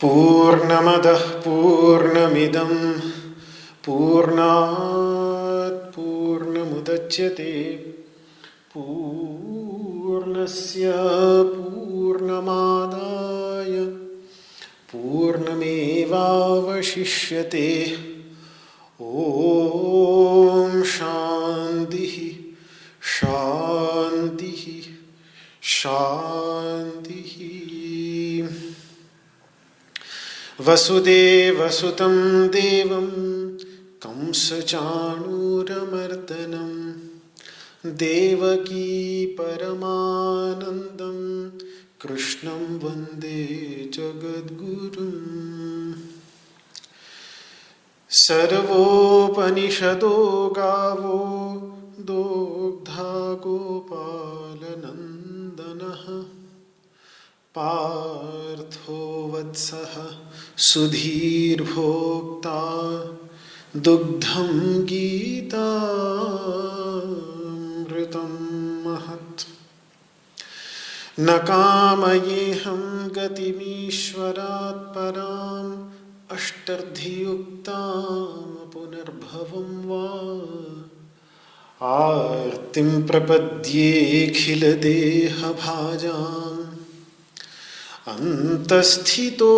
पूर्णमदः पूर्णमिदं पूर्णात् पूर्णमुदच्यते पूर्णस्य पूर्णमादाय पूर्णमेवावशिष्यते। ॐ शान्तिः शान्तिः शान्तिः। वसुदेवसुतं देवं कंसचाणूरमर्दनं देवकी परमानन्दं कृष्णं वन्दे जगद्गुरुम्। सर्वोपनिषदो गावो दोग्धा गोपालनन्दनः पार्थो वत्सः सुधीर्भोक्ता दुग्धं गीतामृतं महत्। न कामयेऽहं गतिमीश्वरात् पराम् अष्टर्धियुक्तां पुनर्भवं वा आर्तिं प्रपद्येऽखिलदेहभाजाम् अन्तस्थितो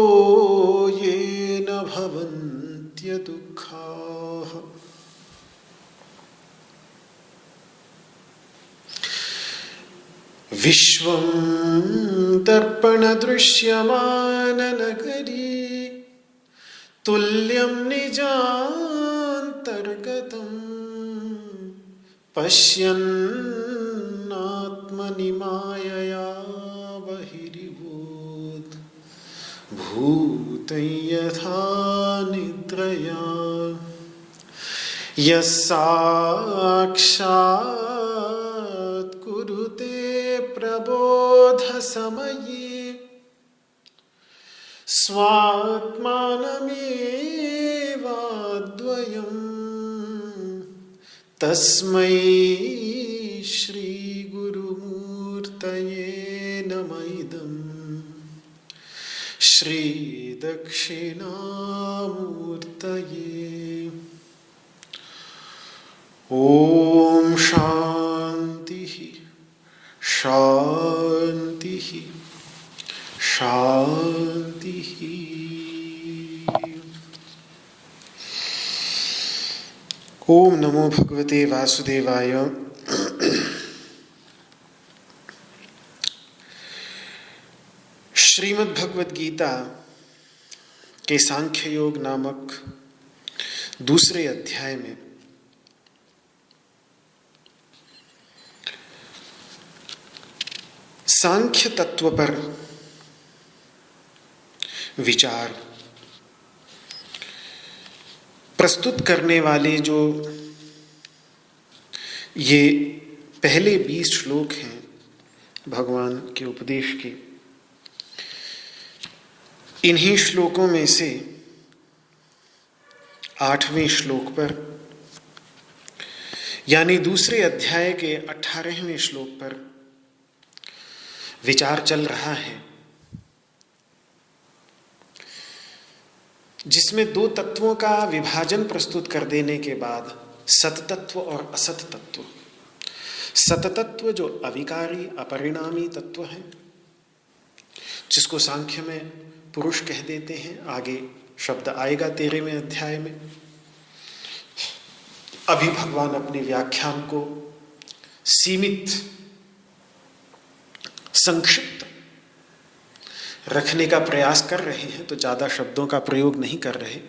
येन भवन्त्यदुःखाः। विश्वं दर्पणदृश्यमाननगरी तुल्यं निजान्तर्गतं पश्यन्नात्मनि मायया बहिरिभूत् भूतं यथा निद्रया। यः साक्षात् कुरुते प्रबोधसमये स्वात्मानमेवाद्वयं तस्मै श्रीगुरुमूर्तये नमः इदं श्रीदक्षिणामूर्तये। ॐ शान्तिः शान्तिः शान्तिः। ओम नमो भगवते वासुदेवाय। श्रीमद् भगवद गीता के सांख्य योग नामक दूसरे अध्याय में सांख्य तत्व पर विचार प्रस्तुत करने वाले जो ये पहले 20 श्लोक हैं भगवान के उपदेश के, इन्हीं श्लोकों में से 8वें श्लोक पर यानी दूसरे अध्याय के 18वें श्लोक पर विचार चल रहा है। जिसमें दो तत्वों का विभाजन प्रस्तुत कर देने के बाद सततत्व और असत तत्व, सततत्व जो अविकारी अपरिणामी तत्व है, जिसको सांख्य में पुरुष कह देते हैं, आगे शब्द आएगा 13वें अध्याय में। अभी भगवान अपने व्याख्यान को सीमित, संक्षिप्त रखने का प्रयास कर रहे हैं, तो ज़्यादा शब्दों का प्रयोग नहीं कर रहे।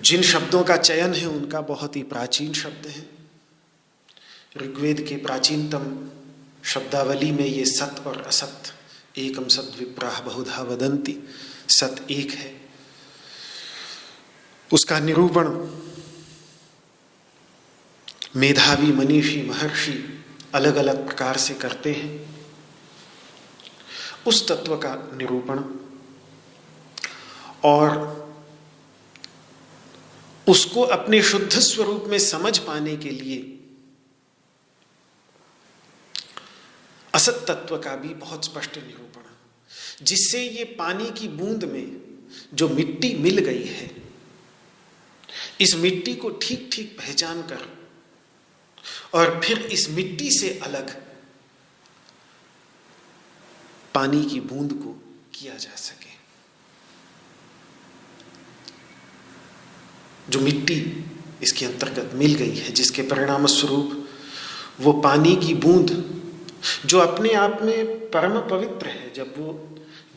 जिन शब्दों का चयन है उनका बहुत ही प्राचीन शब्द है। ऋग्वेद के प्राचीनतम शब्दावली में ये सत और असत, एकम सद विप्राह बहुधा वदन्ति, सत एक है। उसका निरूपण मेधावी मनीषी महर्षि अलग अलग प्रकार से करते हैं। उस तत्व का निरूपण और उसको अपने शुद्ध स्वरूप में समझ पाने के लिए असत तत्व का भी बहुत स्पष्ट निरूपण, जिससे ये पानी की बूंद में जो मिट्टी मिल गई है, इस मिट्टी को ठीक ठीक पहचान कर और फिर इस मिट्टी से अलग पानी की बूंद को किया जा सके। जो मिट्टी इसके अंतर्गत मिल गई है, जिसके परिणाम स्वरूप वो पानी की बूंद जो अपने आप में परम पवित्र है, जब वो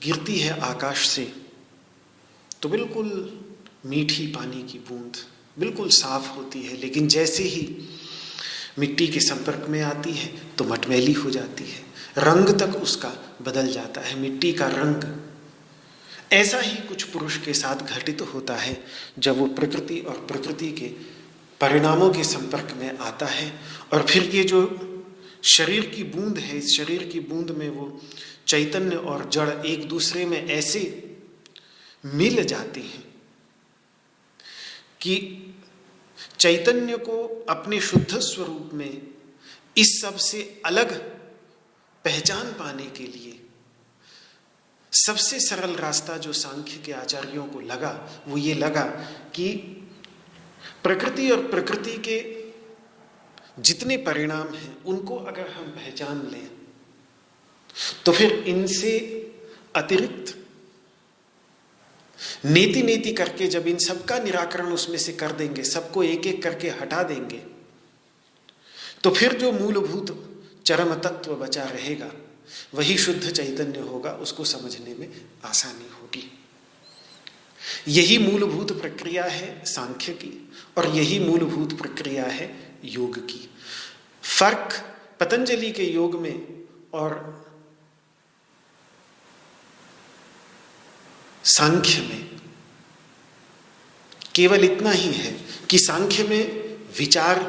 गिरती है आकाश से तो बिल्कुल मीठी पानी की बूंद बिल्कुल साफ होती है, लेकिन जैसे ही मिट्टी के संपर्क में आती है तो मटमैली हो जाती है, रंग तक उसका बदल जाता है, मिट्टी का रंग। ऐसा ही कुछ पुरुष के साथ घटित होता है जब वो प्रकृति और प्रकृति के परिणामों के संपर्क में आता है। और फिर ये जो शरीर की बूंद है, इस शरीर की बूंद में वो चैतन्य और जड़ एक दूसरे में ऐसे मिल जाते हैं कि चैतन्य को अपने शुद्ध स्वरूप में इस सब से अलग पहचान पाने के लिए सबसे सरल रास्ता जो सांख्य के आचार्यों को लगा वो ये लगा कि प्रकृति और प्रकृति के जितने परिणाम हैं उनको अगर हम पहचान लें तो फिर इनसे अतिरिक्त नेति नेति करके जब इन सबका निराकरण उसमें से कर देंगे, सबको एक एक करके हटा देंगे, तो फिर जो मूलभूत चरम तत्व बचा रहेगा वही शुद्ध चैतन्य होगा। उसको समझने में आसानी होगी। यही मूलभूत प्रक्रिया है सांख्य की और यही मूलभूत प्रक्रिया है योग की। फर्क पतंजलि के योग में और सांख्य में केवल इतना ही है कि सांख्य में विचार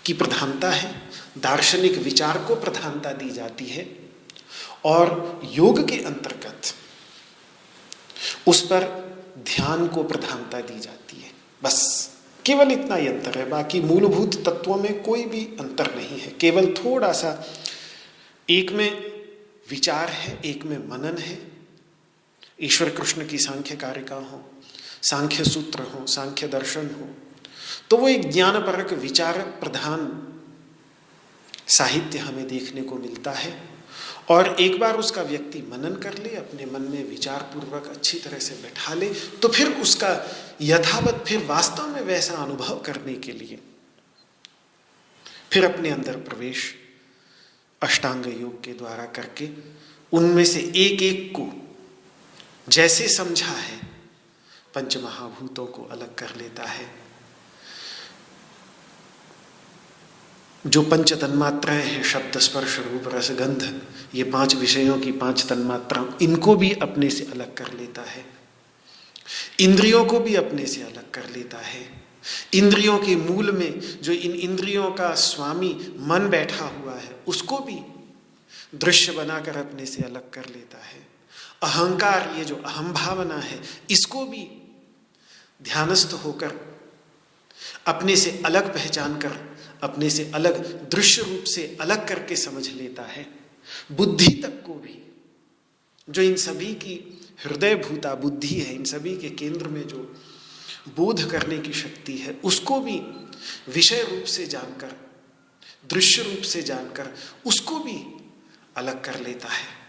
की प्रधानता है, दार्शनिक विचार को प्रधानता दी जाती है, और योग के अंतर्गत उस पर ध्यान को प्रधानता दी जाती है। बस केवल इतना ही अंतर है, बाकी मूलभूत तत्वों में कोई भी अंतर नहीं है। केवल थोड़ा सा एक में विचार है, एक में मनन है। ईश्वर कृष्ण की सांख्य कारिका हो, सांख्य सूत्र हो, सांख्य दर्शन हो, तो वो एक ज्ञानपरक विचार प्रधान साहित्य हमें देखने को मिलता है। और एक बार उसका व्यक्ति मनन कर ले, अपने मन में विचार पूर्वक अच्छी तरह से बैठा ले, तो फिर उसका यथावत फिर वास्तव में वैसा अनुभव करने के लिए फिर अपने अंदर प्रवेश अष्टांग योग के द्वारा करके उनमें से एक एक को जैसे समझा है पंच महाभूतों को अलग कर लेता है। जो पंच तन्मात्राएं हैं, शब्द स्पर्श रूप रस गंध, ये 5 विषयों की 5 तन्मात्राएं, इनको भी अपने से अलग कर लेता है। इंद्रियों को भी अपने से अलग कर लेता है। इंद्रियों के मूल में जो इन इंद्रियों का स्वामी मन बैठा हुआ है उसको भी दृश्य बनाकर अपने से अलग कर लेता है। अहंकार, ये जो अहम भावना है, इसको भी ध्यानस्थ होकर अपने से अलग पहचान कर, अपने से अलग दृश्य रूप से अलग करके समझ लेता है। बुद्धि तक को भी जो इन सभी की हृदय भूता बुद्धि है, इन सभी के केंद्र में जो बोध करने की शक्ति है, उसको भी विषय रूप से जानकर, दृश्य रूप से जानकर उसको भी अलग कर लेता है।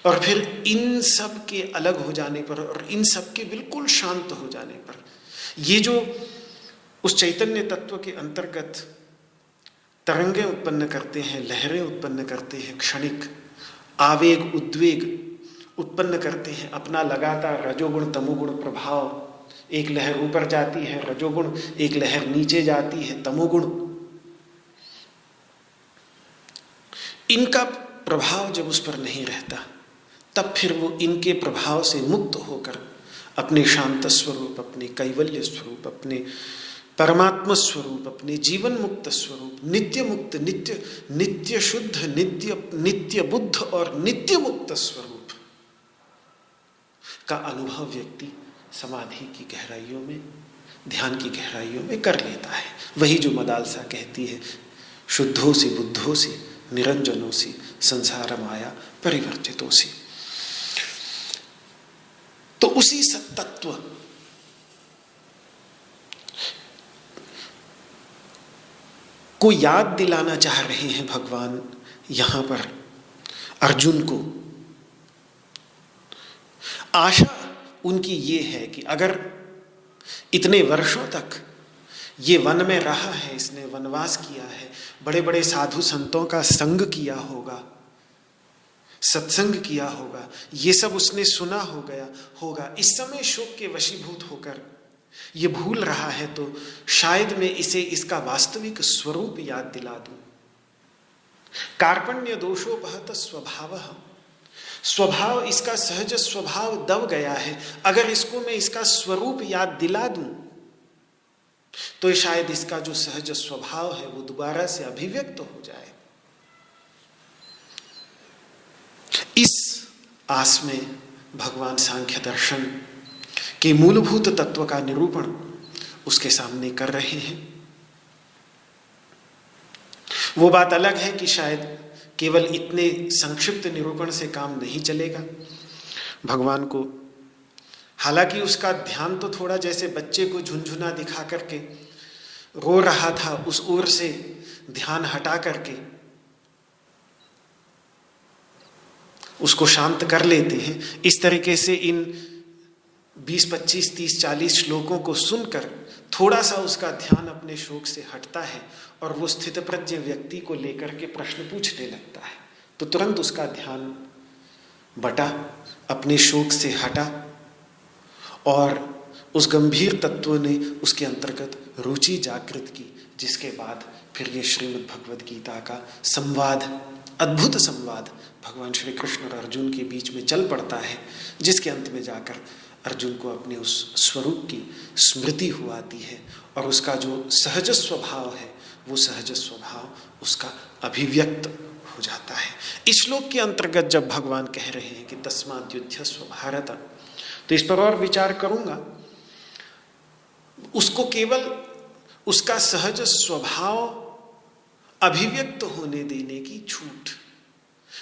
और फिर इन सब के अलग हो जाने पर और इन सब के बिल्कुल शांत हो जाने पर ये जो उस चैतन्य तत्व के अंतर्गत तरंगें उत्पन्न करते हैं, लहरें उत्पन्न करते हैं, क्षणिक आवेग उद्वेग उत्पन्न करते हैं, अपना लगातार रजोगुण तमोगुण प्रभाव, एक लहर ऊपर जाती है रजोगुण, एक लहर नीचे जाती है तमोगुण, इनका प्रभाव जब उस पर नहीं रहता तब फिर वो इनके प्रभाव से मुक्त होकर अपने शांत स्वरूप, अपने कैवल्य स्वरूप, अपने परमात्मा स्वरूप, अपने जीवन मुक्त स्वरूप, नित्य मुक्त, नित्य शुद्ध, नित्य बुद्ध और नित्य मुक्त स्वरूप का अनुभव व्यक्ति समाधि की गहराइयों में, ध्यान की गहराइयों में कर लेता है। वही जो मदालसा कहती है, शुद्धोसी बुद्धोसी निरंजनोसी संसार माया परिवर्तितोसी। तो उसी सत्तत्व को याद दिलाना चाह रहे हैं भगवान यहां पर अर्जुन को। आशा उनकी ये है कि अगर इतने वर्षों तक ये वन में रहा है, इसने वनवास किया है, बड़े बड़े साधु संतों का संग किया होगा, सत्संग किया होगा, ये सब उसने सुना होगा, इस समय शोक के वशीभूत होकर ये भूल रहा है, तो शायद मैं इसे इसका वास्तविक स्वरूप याद दिला दूं। कार्पण्य दोषोपहत स्वभाव इसका सहज स्वभाव दब गया है। अगर इसको मैं इसका स्वरूप याद दिला दूं तो शायद इसका जो सहज स्वभाव है वो दोबारा से अभिव्यक्त हो जाए। इस आस में भगवान सांख्य दर्शन के मूलभूत तत्व का निरूपण उसके सामने कर रहे हैं। वो बात अलग है कि शायद केवल इतने संक्षिप्त निरूपण से काम नहीं चलेगा। भगवान को हालांकि उसका ध्यान तो थोड़ा जैसे बच्चे को झुनझुना दिखा करके रो रहा था उस ओर से ध्यान हटा करके उसको शांत कर लेते हैं, इस तरीके से इन 20, 25, 30, 40 श्लोकों को सुनकर थोड़ा सा उसका ध्यान अपने शोक से हटता है और वो स्थितप्रज्ञ व्यक्ति को लेकर के प्रश्न पूछने लगता है। तो तुरंत उसका ध्यान बटा, अपने शोक से हटा और उस गंभीर तत्व ने उसके अंतर्गत रुचि जागृत की, जिसके बाद फिर ये श्रीमद् भगवद गीता का संवाद, अद्भुत संवाद भगवान श्री कृष्ण और अर्जुन के बीच में चल पड़ता है, जिसके अंत में जाकर अर्जुन को अपने उस स्वरूप की स्मृति हुआती है और उसका जो सहज स्वभाव है वो सहज स्वभाव उसका अभिव्यक्त हो जाता है। इस श्लोक के अंतर्गत जब भगवान कह रहे हैं कि तस्माद् युध्यस्व भारत, तो इस पर और विचार करूंगा। उसको केवल उसका सहज स्वभाव अभिव्यक्त होने देने की छूट,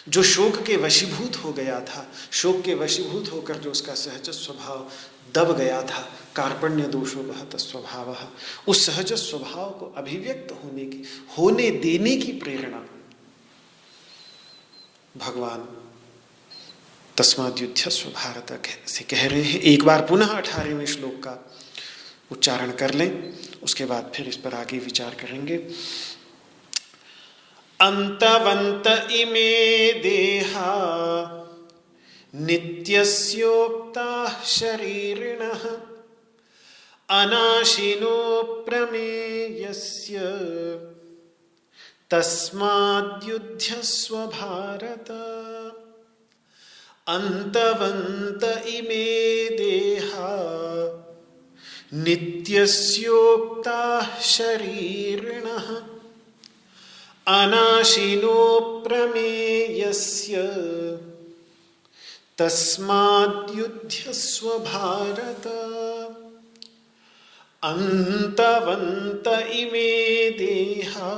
जो शोक के वशीभूत हो गया था, शोक के वशीभूत होकर जो उसका सहज स्वभाव दब गया था, कार्पण्य दोषोपहत स्वभाव, उस सहज स्वभाव को अभिव्यक्त होने देने की प्रेरणा भगवान तस्माद् युध्यस्व भारत से कह रहे हैं। एक बार पुनः 18वें श्लोक का उच्चारण कर लें, उसके बाद फिर इस पर आगे विचार करेंगे। अंतवंत इमे देहा नित्यस्योक्ताः शरीरिणः अनाशिनो प्रमेयस्य तस्माद्युध्यस्व भारत। अंतवंत इमे देहा नित्यस्योक्ताः शरीरिणः अनाशिनो प्रमेयस्य तस्माद्युध्यस्व भारत। अंतवंत इमे देहा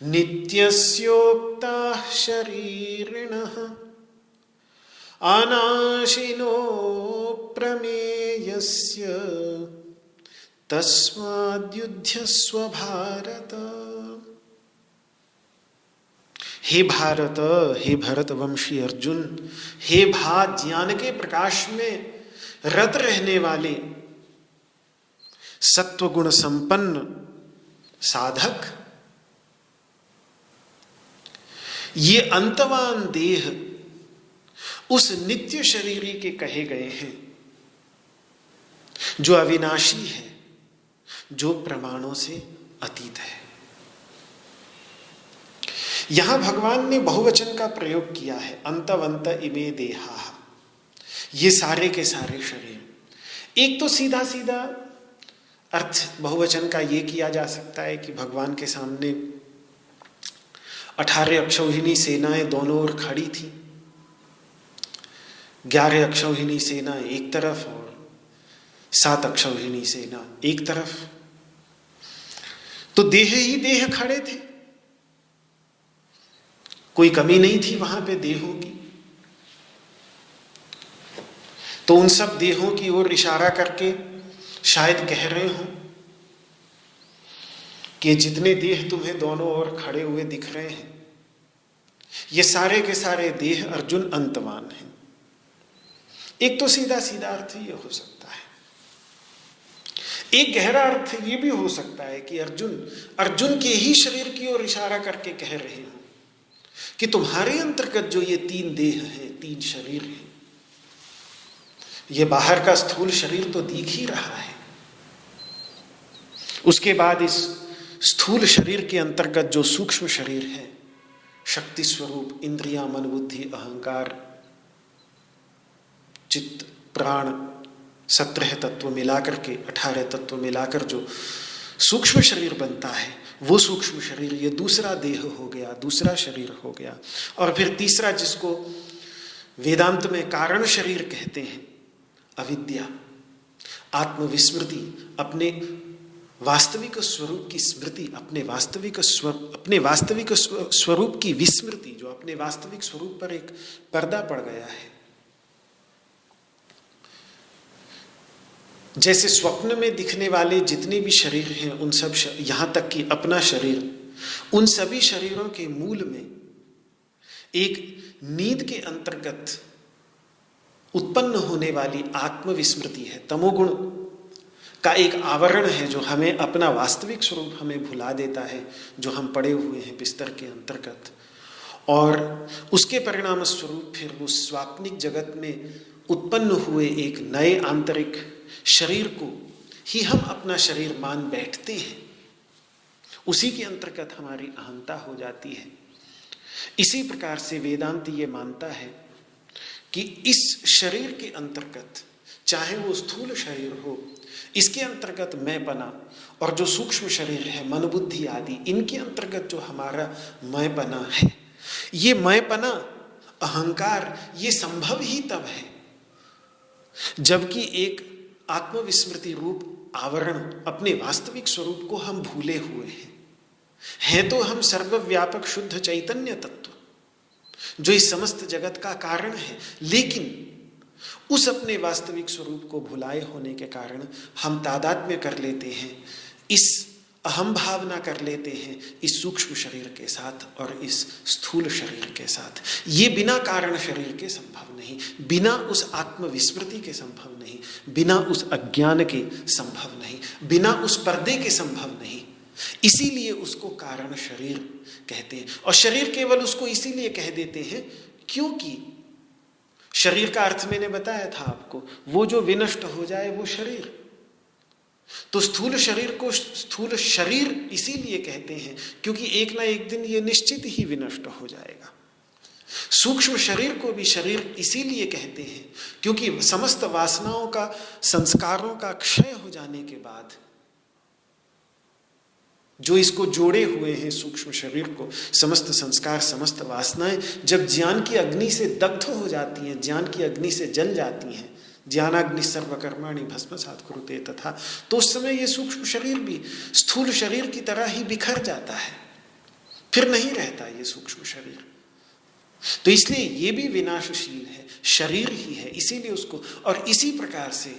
नित्यस्योक्ताः शरीरिणः अनाशिनो प्रमेयस्य तस्माद्युध्यस्व भारत। हे भारत, हे भरतवंशी अर्जुन, हे ज्ञान के प्रकाश में रत रहने वाले सत्वगुण संपन्न साधक, ये अंतवान देह उस नित्य शरीरी के कहे गए हैं जो अविनाशी है, जो प्रमाणों से अतीत है। यहां भगवान ने बहुवचन का प्रयोग किया है, अंतवंत इमे देहा, ये सारे के सारे शरीर। एक तो सीधा सीधा अर्थ बहुवचन का ये किया जा सकता है कि भगवान के सामने 18 अक्षौहिणी सेनाएं दोनों ओर खड़ी थी, 11 अक्षौहिणी सेना एक तरफ और 7 अक्षौहिणी सेना एक तरफ, तो देह ही देह खड़े थे, कोई कमी नहीं थी वहां पे देहों की। तो उन सब देहों की ओर इशारा करके शायद कह रहे हो कि जितने देह तुम्हें दोनों ओर खड़े हुए दिख रहे हैं, ये सारे के सारे देह अर्जुन अंतवान हैं। एक तो सीधा सीधा अर्थ ये हो सकता है। एक गहरा अर्थ ये भी हो सकता है कि अर्जुन के ही शरीर की ओर इशारा करके कह रहे हो कि तुम्हारे अंतर्गत जो ये 3 देह हैं, 3 शरीर हैं, ये बाहर का स्थूल शरीर तो दिख ही रहा है, उसके बाद इस स्थूल शरीर के अंतर्गत जो सूक्ष्म शरीर है, शक्ति स्वरूप इंद्रियां, मन, बुद्धि, अहंकार, चित्त, प्राण, 17 तत्व मिलाकर के 18 तत्व मिलाकर जो सूक्ष्म शरीर बनता है, वो सूक्ष्म शरीर ये दूसरा देह हो गया, दूसरा शरीर हो गया। और फिर तीसरा, जिसको वेदांत में कारण शरीर कहते हैं, अविद्या, आत्मविस्मृति, अपने वास्तविक स्वरूप की स्मृति, अपने वास्तविक स्वरूप की विस्मृति, जो अपने वास्तविक स्वरूप पर एक पर्दा पड़ गया है। जैसे स्वप्न में दिखने वाले जितने भी शरीर हैं, उन सब यहां तक कि अपना शरीर, उन सभी शरीरों के मूल में एक नींद के अंतर्गत उत्पन्न होने वाली आत्मविस्मृति है, तमोगुण का एक आवरण है जो हमें अपना वास्तविक स्वरूप हमें भुला देता है, जो हम पड़े हुए हैं बिस्तर के अंतर्गत। और उसके परिणाम स्वरूप फिर वो स्वाप्निक जगत में उत्पन्न हुए एक नए आंतरिक शरीर को ही हम अपना शरीर मान बैठते हैं, उसी के अंतर्गत हमारी अहंता हो जाती है। इसी प्रकार से वेदांत ये मानता है कि इस शरीर के अंतर्गत, चाहे वो स्थूल शरीर हो, इसके अंतर्गत मैंपना, और जो सूक्ष्म शरीर है, मन, बुद्धि आदि, इनके अंतर्गत जो हमारा मैंपना है, ये मैंपना, अहंकार, ये संभव ही तब है जबकि एक आत्मविस्मृति रूप आवरण, अपने वास्तविक स्वरूप को हम भूले हुए हैं तो हम सर्वव्यापक शुद्ध चैतन्य तत्व जो इस समस्त जगत का कारण है, लेकिन उस अपने वास्तविक स्वरूप को भुलाए होने के कारण हम तादात्म्य कर लेते हैं, इस अहम भावना कर लेते हैं इस सूक्ष्म शरीर के साथ और इस स्थूल शरीर के साथ। ये बिना कारण शरीर के संभव नहीं, बिना उस आत्मविस्मृति के संभव नहीं, बिना उस अज्ञान के संभव नहीं, बिना उस पर्दे के संभव नहीं। इसीलिए उसको कारण शरीर कहते हैं। और शरीर केवल उसको इसीलिए कह देते हैं क्योंकि शरीर का अर्थ मैंने बताया था आपको, वो जो विनष्ट हो जाए वो शरीर। तो स्थूल शरीर को स्थूल शरीर इसीलिए कहते हैं क्योंकि एक ना एक दिन ये निश्चित ही विनष्ट हो जाएगा। सूक्ष्म शरीर को भी शरीर इसीलिए कहते हैं क्योंकि समस्त वासनाओं का, संस्कारों का क्षय हो जाने के बाद जो इसको जोड़े हुए हैं सूक्ष्म शरीर को, समस्त संस्कार, समस्त वासनाएं जब ज्ञान की अग्नि से दग्ध हो जाती हैं, ज्ञान की अग्नि से जल जाती हैं, ज्ञानाग्नि सर्वकर्माणि भस्मसात् कुरुते तथा, तो उस समय ये सूक्ष्म शरीर भी स्थूल शरीर की तरह ही बिखर जाता है, फिर नहीं रहता ये सूक्ष्म शरीर। तो इसलिए ये भी विनाशशील है, शरीर ही है, इसीलिए उसको। और इसी प्रकार से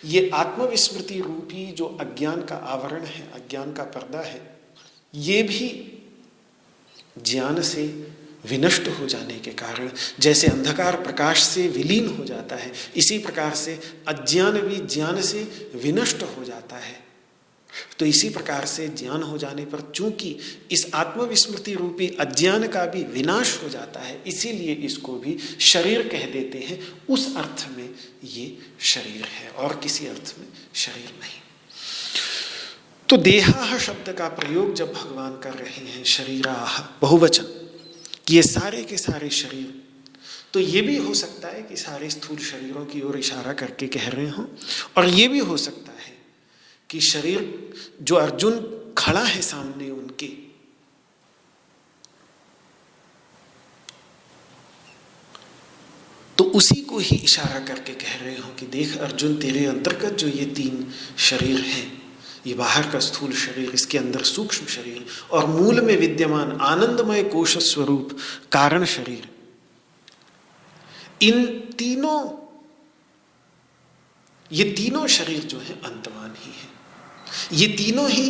ये आत्मविस्मृति रूपी जो अज्ञान का आवरण है, अज्ञान का पर्दा है, ये भी ज्ञान से विनष्ट हो जाने के कारण, जैसे अंधकार प्रकाश से विलीन हो जाता है, इसी प्रकार से अज्ञान भी ज्ञान से विनष्ट हो जाता है। तो इसी प्रकार से ज्ञान हो जाने पर चूंकि इस आत्मविस्मृति रूपी अज्ञान का भी विनाश हो जाता है, इसीलिए इसको भी शरीर कह देते हैं। उस अर्थ में ये शरीर है और किसी अर्थ में शरीर नहीं। तो देहाह शब्द का प्रयोग जब भगवान कर रहे हैं, शरीराह बहुवचन, कि ये सारे के सारे शरीर, तो ये भी हो सकता है कि सारे स्थूल शरीरों की ओर इशारा करके कह रहे हों, और ये भी हो सकता है कि शरीर जो अर्जुन खड़ा है सामने उनके, तो उसी को ही इशारा करके कह रहे हो कि देख अर्जुन, तेरे अंतर्गत जो ये 3 शरीर हैं, ये बाहर का स्थूल शरीर, इसके अंदर सूक्ष्म शरीर और मूल में विद्यमान आनंदमय कोश स्वरूप कारण शरीर, इन तीनों, ये तीनों शरीर जो है अंतवान ही है। ये तीनों ही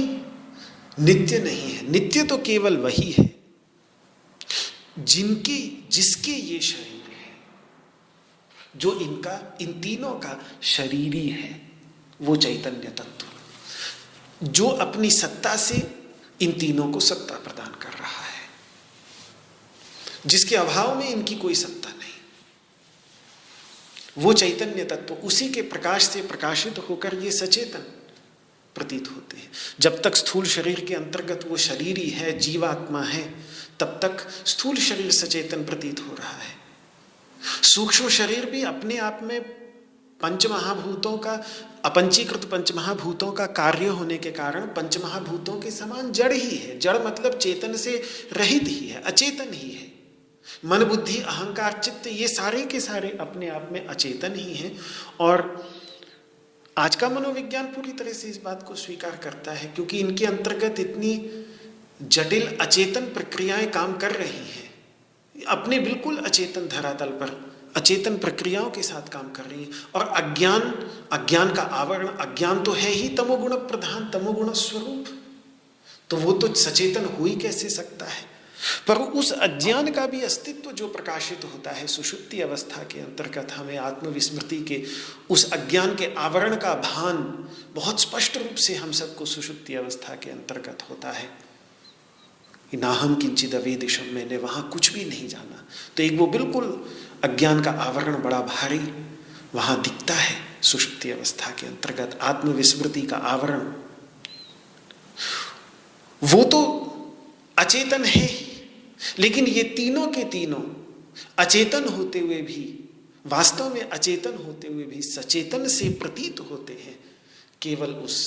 नित्य नहीं है। नित्य तो केवल वही है जिसके ये शरीर है, जो इन तीनों का शरीरी है, वो चैतन्य तत्व, जो अपनी सत्ता से इन तीनों को सत्ता प्रदान कर रहा है, जिसके अभाव में इनकी कोई सत्ता नहीं। वो चैतन्य तत्व, उसी के प्रकाश से प्रकाशित होकर ये सचेतन प्रतीत होते हैं। जब तक स्थूल शरीर के अंतर्गत वो शरीरी है, जीवात्मा है, तब तक स्थूल शरीर सचेतन प्रतीत हो रहा है। सूक्ष्म शरीर भी अपने आप में पंचमहाभूतों का, अपंचीकृत पंचमहाभूतों का कार्य होने के कारण पंचमहाभूतों के समान जड़ ही है। जड़ मतलब चेतन से रहित ही है, अचेतन ही है। मन, बुद्धि, अहंकार, चित्त, ये सारे के सारे अपने आप में अचेतन ही हैं। और आज का मनोविज्ञान पूरी तरह से इस बात को स्वीकार करता है, क्योंकि इनके अंतर्गत इतनी जटिल अचेतन प्रक्रियाएं काम कर रही हैं, अपने बिल्कुल अचेतन धरातल पर अचेतन प्रक्रियाओं के साथ काम कर रही है। और अज्ञान का आवरण, अज्ञान तो है ही तमोगुण प्रधान, तमोगुण स्वरूप, तो वो तो सचेतन हो ही कैसे सकता है। पर उस अज्ञान का भी अस्तित्व जो प्रकाशित होता है सुषुप्ति अवस्था के अंतर्गत, हमें आत्मविस्मृति के उस अज्ञान के आवरण का भान बहुत स्पष्ट रूप से हम सबको सुषुप्ति अवस्था के अंतर्गत होता है। नाहम किंचिद अवेदिशम, मैंने वहाँ कुछ भी नहीं जाना। तो एक वो बिल्कुल अज्ञान का आवरण बड़ा भारी वहाँ दिखता है सुषुप्ति अवस्था के अंतर्गत। आत्मविस्मृति का आवरण वो तो अचेतन है ही, लेकिन ये तीनों के तीनों अचेतन होते हुए भी, वास्तव में अचेतन होते हुए भी सचेतन से प्रतीत होते हैं, केवल उस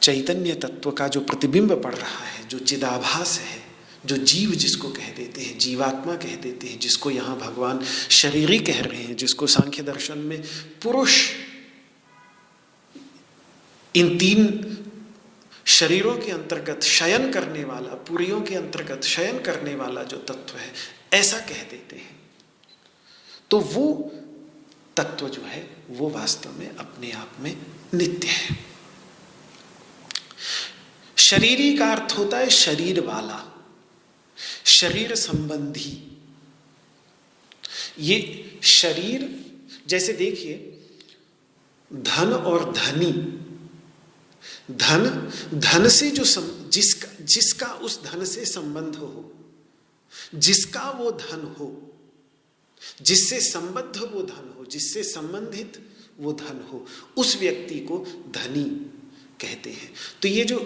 चैतन्य तत्व का जो प्रतिबिंब पड़ रहा है, जो चिदाभास है, जो जीव जिसको कह देते हैं, जीवात्मा कह देते हैं, जिसको यहाँ भगवान शरीरी कह रहे हैं, जिसको सांख्य दर्शन में पुरुष, इन 3 शरीरों के अंतर्गत शयन करने वाला, पुरियों के अंतर्गत शयन करने वाला जो तत्व है, ऐसा कह देते हैं। तो वो तत्व जो है वो वास्तव में अपने आप में नित्य है। शरीरी का अर्थ होता है शरीर वाला, शरीर संबंधी। ये शरीर, जैसे देखिए धन और धनी, धन से जो जिसका उस धन से संबंध हो, जिसका वो धन हो, जिससे संबद्ध वो धन हो, जिससे संबंधित वो धन हो, उस व्यक्ति को धनी कहते हैं। तो ये जो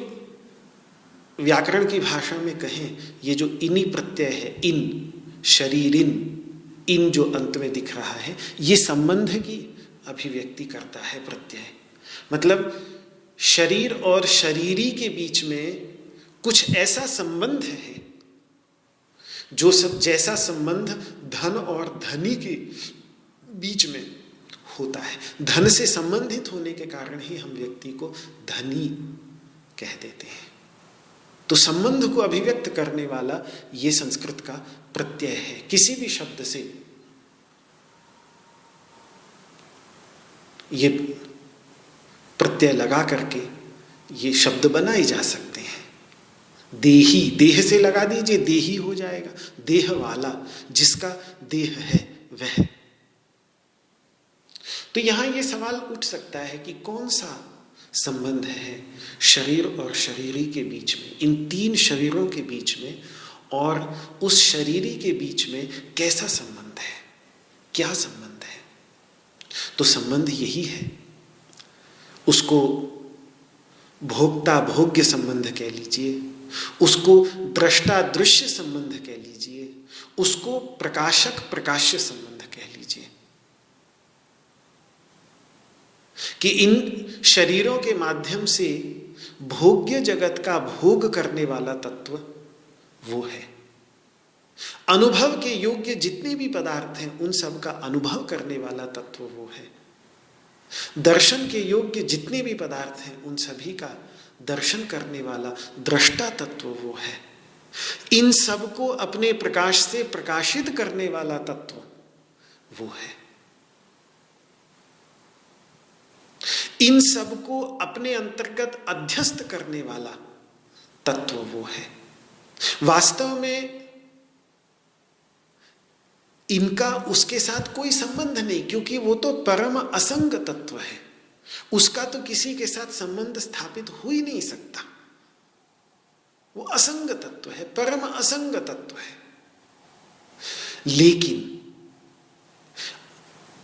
व्याकरण की भाषा में कहें, ये जो इनी प्रत्यय है, इन, शरीरिन, इन जो अंत में दिख रहा है, ये संबंध की अभिव्यक्ति करता है प्रत्यय। मतलब शरीर और शरीरी के बीच में कुछ ऐसा संबंध है जो जैसा संबंध धन और धनी के बीच में होता है। धन से संबंधित होने के कारण ही हम व्यक्ति को धनी कह देते हैं। तो संबंध को अभिव्यक्त करने वाला ये संस्कृत का प्रत्यय है। किसी भी शब्द से ये प्रत्यय लगा करके ये शब्द बनाए जा सकते हैं। देही, देह से लगा दीजिए, देही हो जाएगा। देह वाला, जिसका देह है वह। तो यहां ये सवाल उठ सकता है कि कौन सा संबंध है शरीर और शरीरी के बीच में, इन तीन शरीरों के बीच में, और उस शरीरी के बीच में कैसा संबंध है, क्या संबंध है? तो संबंध यही है, उसको भोक्ता भोग्य संबंध कह लीजिए, उसको दृष्टा दृश्य संबंध कह लीजिए, उसको प्रकाशक प्रकाश्य संबंध कह लीजिए, कि इन शरीरों के माध्यम से भोग्य जगत का भोग करने वाला तत्व वो है। अनुभव के योग्य जितने भी पदार्थ हैं उन सब का अनुभव करने वाला तत्व वो है। दर्शन के योग्य जितने भी पदार्थ हैं उन सभी का दर्शन करने वाला दृष्टा तत्व वो है। इन सब को अपने प्रकाश से प्रकाशित करने वाला तत्व वो है। इन सब को अपने अंतर्गत अध्यस्त करने वाला तत्व वो है। वास्तव में इनका उसके साथ कोई संबंध नहीं, क्योंकि वो तो परम असंग तत्व है, उसका तो किसी के साथ संबंध स्थापित हो ही नहीं सकता। वो असंग तत्व है, परम असंग तत्व है। लेकिन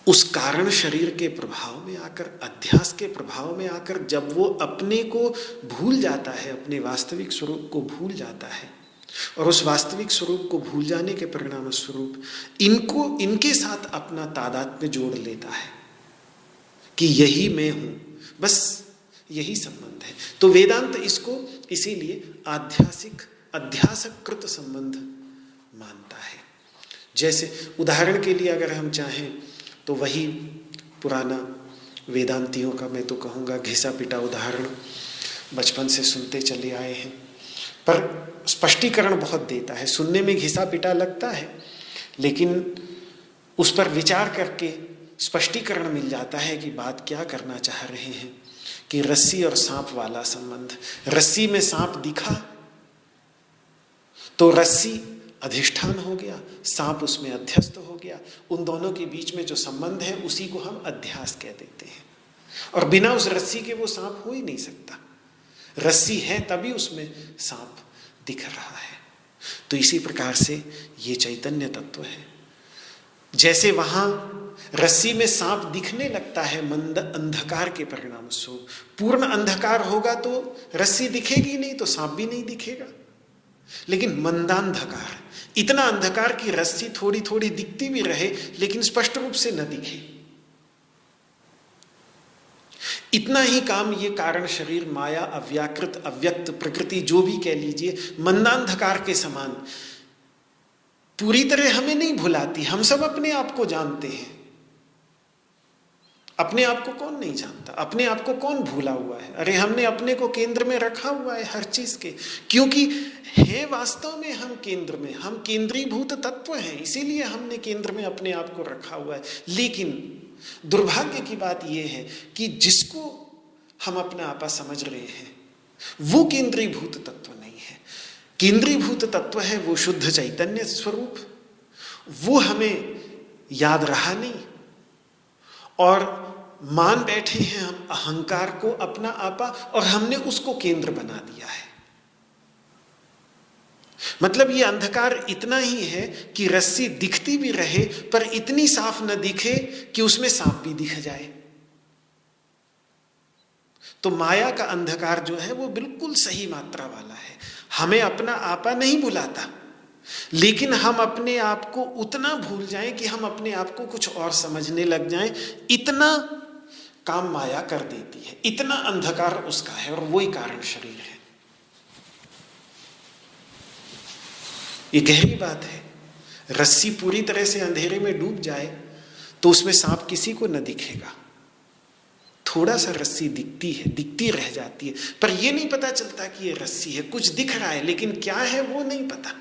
उस कारण शरीर के प्रभाव में आकर, अध्यास के प्रभाव में आकर जब वो अपने को भूल जाता है, अपने वास्तविक स्वरूप को भूल जाता है, और उस वास्तविक स्वरूप को भूल जाने के परिणाम स्वरूप इनके साथ अपना तादात्म्य जोड़ लेता है कि यही मैं हूं, बस यही संबंध है। तो वेदांत इसको इसीलिए अध्यासकृत संबंध मानता है। जैसे उदाहरण के लिए अगर हम चाहें तो वही पुराना वेदांतियों का, मैं तो कहूँगा घिसा पिटा उदाहरण बचपन से सुनते चले आए हैं, पर स्पष्टीकरण बहुत देता है। सुनने में घिसा पिटा लगता है, लेकिन उस पर विचार करके स्पष्टीकरण मिल जाता है कि बात क्या करना चाह रहे हैं। कि रस्सी और सांप वाला संबंध, रस्सी में सांप दिखा तो रस्सी अधिष्ठान हो गया, सांप उसमें अध्यस्त हो गया। उन दोनों के बीच में जो संबंध है उसी को हम अध्यास कह देते हैं, और बिना उस रस्सी के वो सांप हो ही नहीं सकता। रस्सी है तभी उसमें सांप दिख रहा है। तो इसी प्रकार से ये चैतन्य तत्व है। जैसे वहां रस्सी में सांप दिखने लगता है मंद अंधकार के परिणाम स्वरूप, पूर्ण अंधकार होगा तो रस्सी दिखेगी नहीं, तो सांप भी नहीं दिखेगा। लेकिन मंदांधकार, इतना अंधकार की रस्सी थोड़ी थोड़ी दिखती भी रहे लेकिन स्पष्ट रूप से न दिखे, इतना ही काम ये कारण शरीर, माया, अव्याकृत, अव्यक्त प्रकृति, जो भी कह लीजिए, मंदांधकार के समान पूरी तरह हमें नहीं भुलाती। हम सब अपने आप को जानते हैं। अपने आप को कौन नहीं जानता? अपने आप को कौन भूला हुआ है? अरे हमने अपने को केंद्र में रखा हुआ है हर चीज के, क्योंकि है वास्तव में हम केंद्र में, हम केंद्रीभूत तत्व हैं, इसीलिए हमने केंद्र में अपने आप को रखा हुआ है। लेकिन दुर्भाग्य की बात यह है कि जिसको हम अपना आपा समझ रहे हैं वो केंद्रीभूत तत्व नहीं है। केंद्रीभूत तत्व है वो शुद्ध चैतन्य स्वरूप, वो हमें याद रहा नहीं, और मान बैठे हैं हम अहंकार को अपना आपा, और हमने उसको केंद्र बना दिया है। मतलब ये अंधकार इतना ही है कि रस्सी दिखती भी रहे पर इतनी साफ न दिखे कि उसमें सांप भी दिख जाए। तो माया का अंधकार जो है वो बिल्कुल सही मात्रा वाला है, हमें अपना आपा नहीं भुलाता, लेकिन हम अपने आप को उतना भूल जाएं कि हम अपने आप को कुछ और समझने लग जाएं, इतना काम माया कर देती है, इतना अंधकार उसका है, और वही कारण शरीर है। ये गहरी बात है। रस्सी पूरी तरह से अंधेरे में डूब जाए तो उसमें सांप किसी को न दिखेगा, थोड़ा सा रस्सी दिखती है, दिखती रह जाती है, पर ये नहीं पता चलता कि ये रस्सी है। कुछ दिख रहा है लेकिन क्या है वो नहीं पता।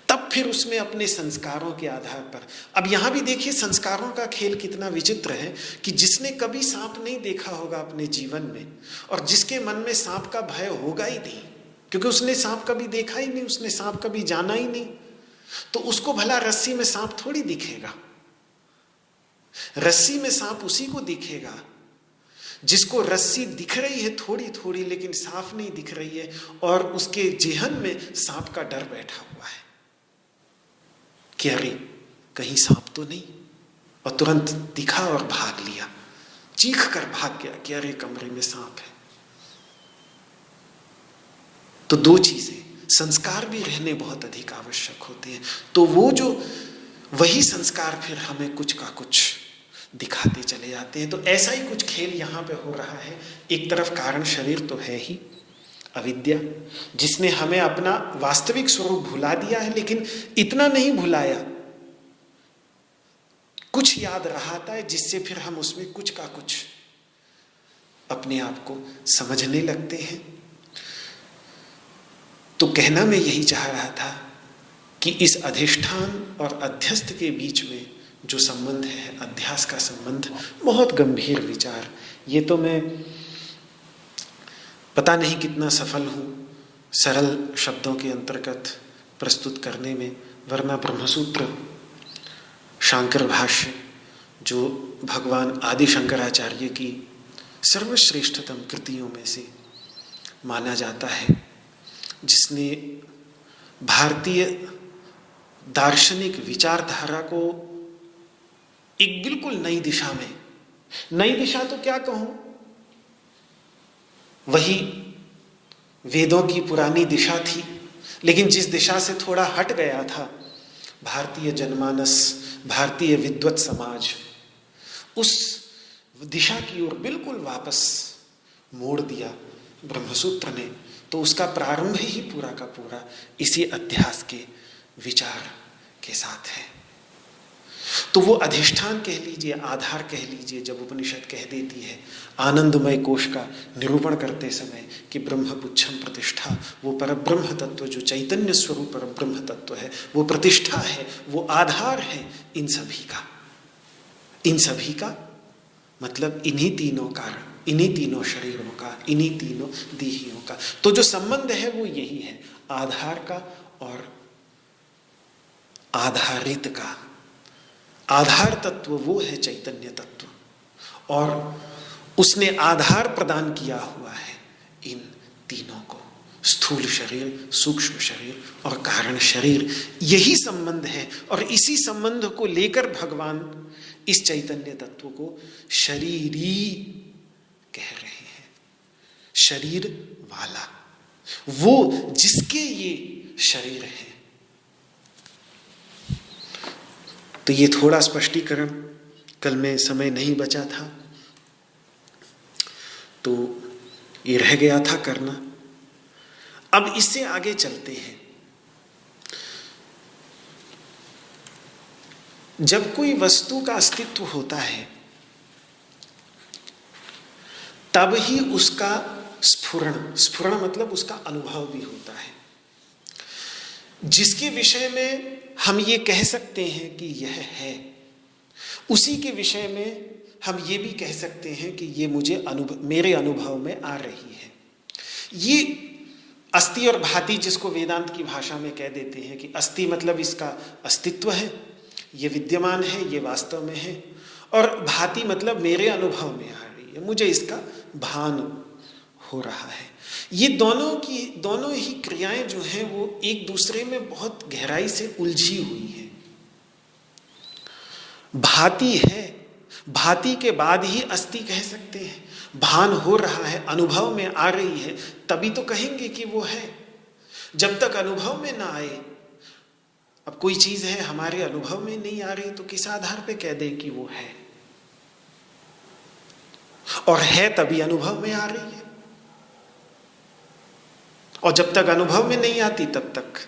तब फिर उसमें अपने संस्कारों के आधार पर, अब यहां भी देखिए संस्कारों का खेल कितना विचित्र है कि जिसने कभी सांप नहीं देखा होगा अपने जीवन में, और जिसके मन में सांप का भय होगा ही नहीं, क्योंकि उसने सांप कभी देखा ही नहीं, उसने सांप कभी जाना ही नहीं, तो उसको भला रस्सी में सांप थोड़ी दिखेगा। रस्सी में सांप उसी को दिखेगा जिसको रस्सी दिख रही है थोड़ी थोड़ी, लेकिन साफ नहीं दिख रही है, और उसके जेहन में सांप का डर बैठा हुआ है कि अरे कहीं सांप तो नहीं, और तुरंत दिखा और भाग लिया, चीख कर भाग गया कि अरे कमरे में सांप है। तो दो चीजें, संस्कार भी रहने बहुत अधिक आवश्यक होते हैं। तो वो जो वही संस्कार फिर हमें कुछ का कुछ दिखाते चले जाते हैं। तो ऐसा ही कुछ खेल यहाँ पे हो रहा है। एक तरफ कारण शरीर तो है ही, अविद्या, जिसने हमें अपना वास्तविक स्वरूप भुला दिया है, लेकिन इतना नहीं भुलाया, कुछ याद रहाता है जिससे फिर हम उसमें कुछ का कुछ अपने आप को समझने लगते हैं। तो कहना मैं यही चाह रहा था कि इस अधिष्ठान और अध्यस्त के बीच में जो संबंध है, अध्यास का संबंध, बहुत गंभीर विचार। ये तो मैं पता नहीं कितना सफल हूँ सरल शब्दों के अंतर्गत प्रस्तुत करने में, वरना ब्रह्मसूत्र शांकर भाष्य जो भगवान आदि शंकराचार्य की सर्वश्रेष्ठतम कृतियों में से माना जाता है, जिसने भारतीय दार्शनिक विचारधारा को एक बिल्कुल नई दिशा में, नई दिशा तो क्या कहूं, वही वेदों की पुरानी दिशा थी, लेकिन जिस दिशा से थोड़ा हट गया था भारतीय जनमानस, भारतीय विद्वत समाज, उस दिशा की ओर बिल्कुल वापस मोड़ दिया ब्रह्मसूत्र ने। तो उसका प्रारंभ ही पूरा का पूरा इसी अध्यास के विचार के साथ है। तो वो अधिष्ठान कह लीजिए, आधार कह लीजिए, जब उपनिषद कह देती है आनंदमय कोश का निरूपण करते समय कि ब्रह्मपुच्छम प्रतिष्ठा, वो परब्रह्म तत्व जो चैतन्य स्वरूप परब्रह्म तत्व है, वो प्रतिष्ठा है, वो आधार है इन सभी का। इन सभी का मतलब इन्हीं तीनों कारण, इन्हीं तीनों शरीरों का, इन्हीं तीनों देहियों का। तो जो संबंध है वो यही है, आधार का और आधारित का। आधार तत्व वो है चैतन्य तत्व, और उसने आधार प्रदान किया हुआ है इन तीनों को, स्थूल शरीर, सूक्ष्म शरीर और कारण शरीर। यही संबंध है, और इसी संबंध को लेकर भगवान इस चैतन्य तत्व को शरीरी कह रहे हैं, शरीर वाला, वो जिसके ये शरीर है। तो ये थोड़ा स्पष्टीकरण कल में समय नहीं बचा था, तो ये रह गया था करना। अब इससे आगे चलते हैं। जब कोई वस्तु का अस्तित्व होता है तब ही उसका स्फुरण, स्फुरण मतलब उसका अनुभव भी होता है, जिसके विषय में हम ये कह सकते हैं कि यह है, उसी के विषय में हम ये भी कह सकते हैं कि ये मुझे मेरे अनुभव में आ रही है। ये अस्ति और भाति, जिसको वेदांत की भाषा में कह देते हैं कि अस्ति मतलब इसका अस्तित्व है, ये विद्यमान है, ये वास्तव में है, और भाति मतलब मेरे अनुभव में आ रही है, मुझे इसका भान हो रहा है। ये दोनों ही क्रियाएं जो हैं वो एक दूसरे में बहुत गहराई से उलझी हुई हैं। भाति है, भाति के बाद ही अस्ति कह सकते हैं। भान हो रहा है, अनुभव में आ रही है, तभी तो कहेंगे कि वो है। जब तक अनुभव में ना आए, अब कोई चीज है हमारे अनुभव में नहीं आ रही तो किस आधार पे कह दें कि वो है, और है तभी अनुभव में आ रही है। और जब तक अनुभव में नहीं आती तब तक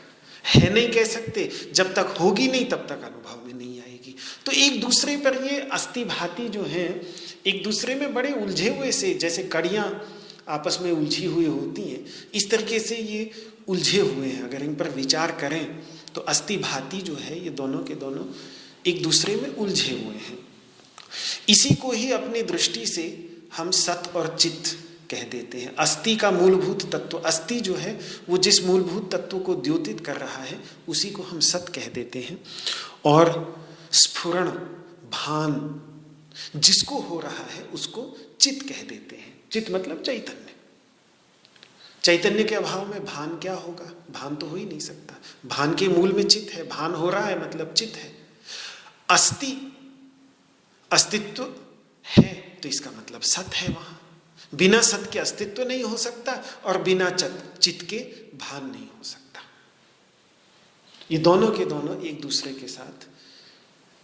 है नहीं कह सकते, जब तक होगी नहीं तब तक अनुभव में नहीं आएगी। तो एक दूसरे पर ये अस्ति भाति जो है एक दूसरे में बड़े उलझे हुए से, जैसे कड़ियाँ आपस में उलझी हुई होती हैं, इस तरीके से ये उलझे हुए हैं। अगर इन पर विचार करें तो अस्थि भाति जो है ये दोनों के दोनों एक दूसरे में उलझे हुए हैं। इसी को ही अपनी दृष्टि से हम सत और चित्त कह देते हैं। अस्थि का मूलभूत तत्व, अस्थि जो है वो जिस मूलभूत तत्व को द्योतित कर रहा है उसी को हम सत कह देते हैं, और स्फुरण भान जिसको हो रहा है उसको चित्त कह देते हैं। चित्त मतलब चैतन्य। चैतन्य के अभाव में भान क्या होगा? भान तो हो ही नहीं सकता। भान के मूल में चित्त है, भान हो रहा है मतलब चित्त है। अस्थि अस्तित्व है तो इसका मतलब सत है वहां। बिना सत के अस्तित्व नहीं हो सकता और बिना चित्त के भान नहीं हो सकता। ये दोनों के दोनों एक दूसरे के साथ,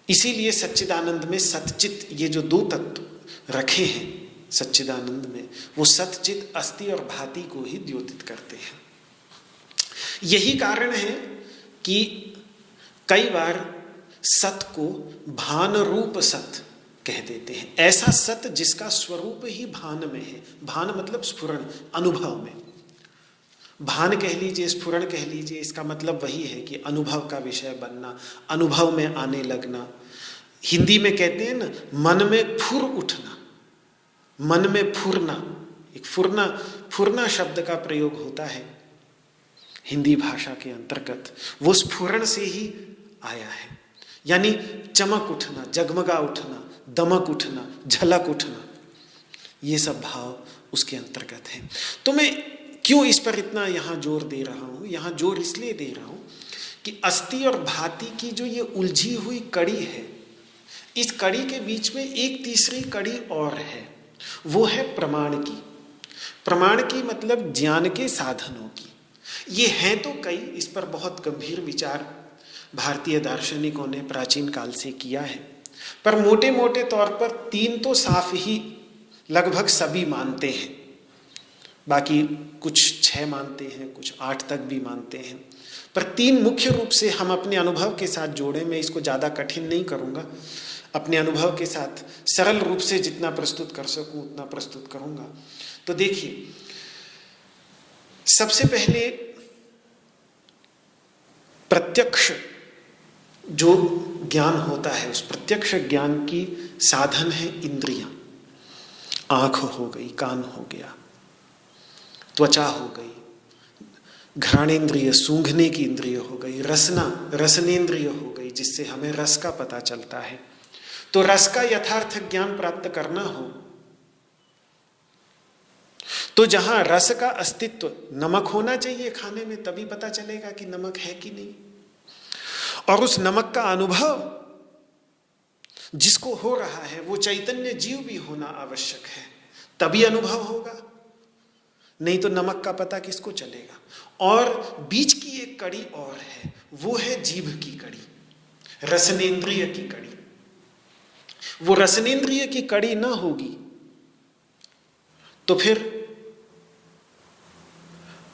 इसीलिए सच्चिदानंद में सतचित ये जो दो तत्व रखे हैं सच्चिदानंद में, वो सतचित अस्थि और भाति को ही द्योतित करते हैं। यही कारण है कि कई बार सत को भान रूप सत कह देते हैं। ऐसा सत जिसका स्वरूप ही भान में है। भान मतलब स्फुरण, अनुभव में। भान कह लीजिए, स्फुरण कह लीजिए, इसका मतलब वही है कि अनुभव का विषय बनना, अनुभव में आने लगना। हिंदी में कहते हैं ना, मन में फुर उठना, मन में फुरना। एक फुरना शब्द का प्रयोग होता है हिंदी भाषा के अंतर्गत, वो स्फुरण से ही आया है। यानी चमक उठना, जगमगा उठना, दमक उठना, झलक उठना, ये सब भाव उसके अंतर्गत है। तो मैं क्यों इस पर इतना यहाँ जोर दे रहा हूँ? यहाँ जोर इसलिए दे रहा हूँ कि अस्थि और भाति की जो ये उलझी हुई कड़ी है, इस कड़ी के बीच में एक तीसरी कड़ी और है, वो है प्रमाण की। प्रमाण की मतलब ज्ञान के साधनों की। ये हैं तो कई, इस पर बहुत गंभीर विचार भारतीय दार्शनिकों ने प्राचीन काल से किया है, पर मोटे मोटे तौर पर तीन तो साफ ही लगभग सभी मानते हैं। बाकी कुछ 6 मानते हैं, कुछ 8 तक भी मानते हैं, पर 3 मुख्य रूप से हम अपने अनुभव के साथ जोड़ें। मैं इसको ज़्यादा कठिन नहीं करूँगा, अपने अनुभव के साथ सरल रूप से जितना प्रस्तुत कर सकूँ उतना प्रस्तुत करूँगा। तो देखिए, सबसे पहले प्रत्यक्ष जो ज्ञान होता है, उस प्रत्यक्ष ज्ञान की साधन है इंद्रियां। आँख हो गई, कान हो गया, त्वचा हो गई, घ्राणेन्द्रिय सूंघने की इंद्रिय हो गई, रसनेन्द्रिय हो गई जिससे हमें रस का पता चलता है। तो रस का यथार्थ ज्ञान प्राप्त करना हो तो जहां रस का अस्तित्व, नमक होना चाहिए खाने में, तभी पता चलेगा कि नमक है कि नहीं। और उस नमक का अनुभव जिसको हो रहा है वो चैतन्य जीव भी होना आवश्यक है, तभी अनुभव होगा, नहीं तो नमक का पता किसको चलेगा। और बीच की एक कड़ी और है, वो है जीभ की कड़ी, रसनेन्द्रिय की कड़ी। वो रसनेन्द्रिय की कड़ी ना होगी तो फिर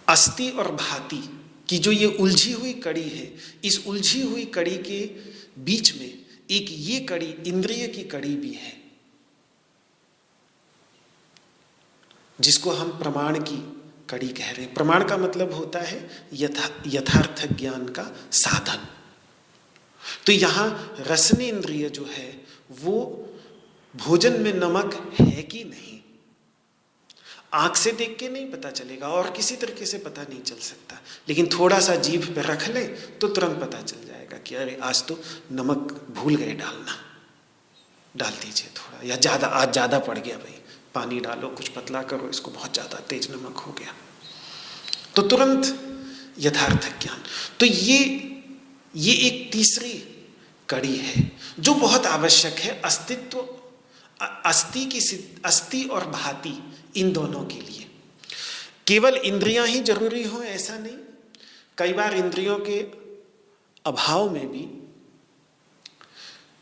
अस्थि और भाति की जो ये उलझी हुई कड़ी है, इस उलझी हुई कड़ी के बीच में एक ये कड़ी इंद्रिय की कड़ी भी है, जिसको हम प्रमाण की कड़ी कह रहे हैं। प्रमाण का मतलब होता है यथार्थ ज्ञान का साधन। तो यहां रसनेन्द्रिय जो है वो भोजन में नमक है कि नहीं, आंख से देख के नहीं पता चलेगा और किसी तरीके से पता नहीं चल सकता, लेकिन थोड़ा सा जीभ पे रख ले तो तुरंत पता चल जाएगा कि अरे आज तो नमक भूल गए डालना, डाल दीजिए थोड़ा, या ज़्यादा, आज ज़्यादा पड़ गया भाई, पानी डालो, कुछ पतला करो इसको, बहुत ज़्यादा तेज नमक हो गया, तो तुरंत यथार्थ ज्ञान। तो ये एक तीसरी कड़ी है जो बहुत आवश्यक है अस्तित्व, अस्थि और भाति, इन दोनों के लिए। केवल इंद्रियां ही जरूरी हो ऐसा नहीं, कई बार इंद्रियों के अभाव में भी,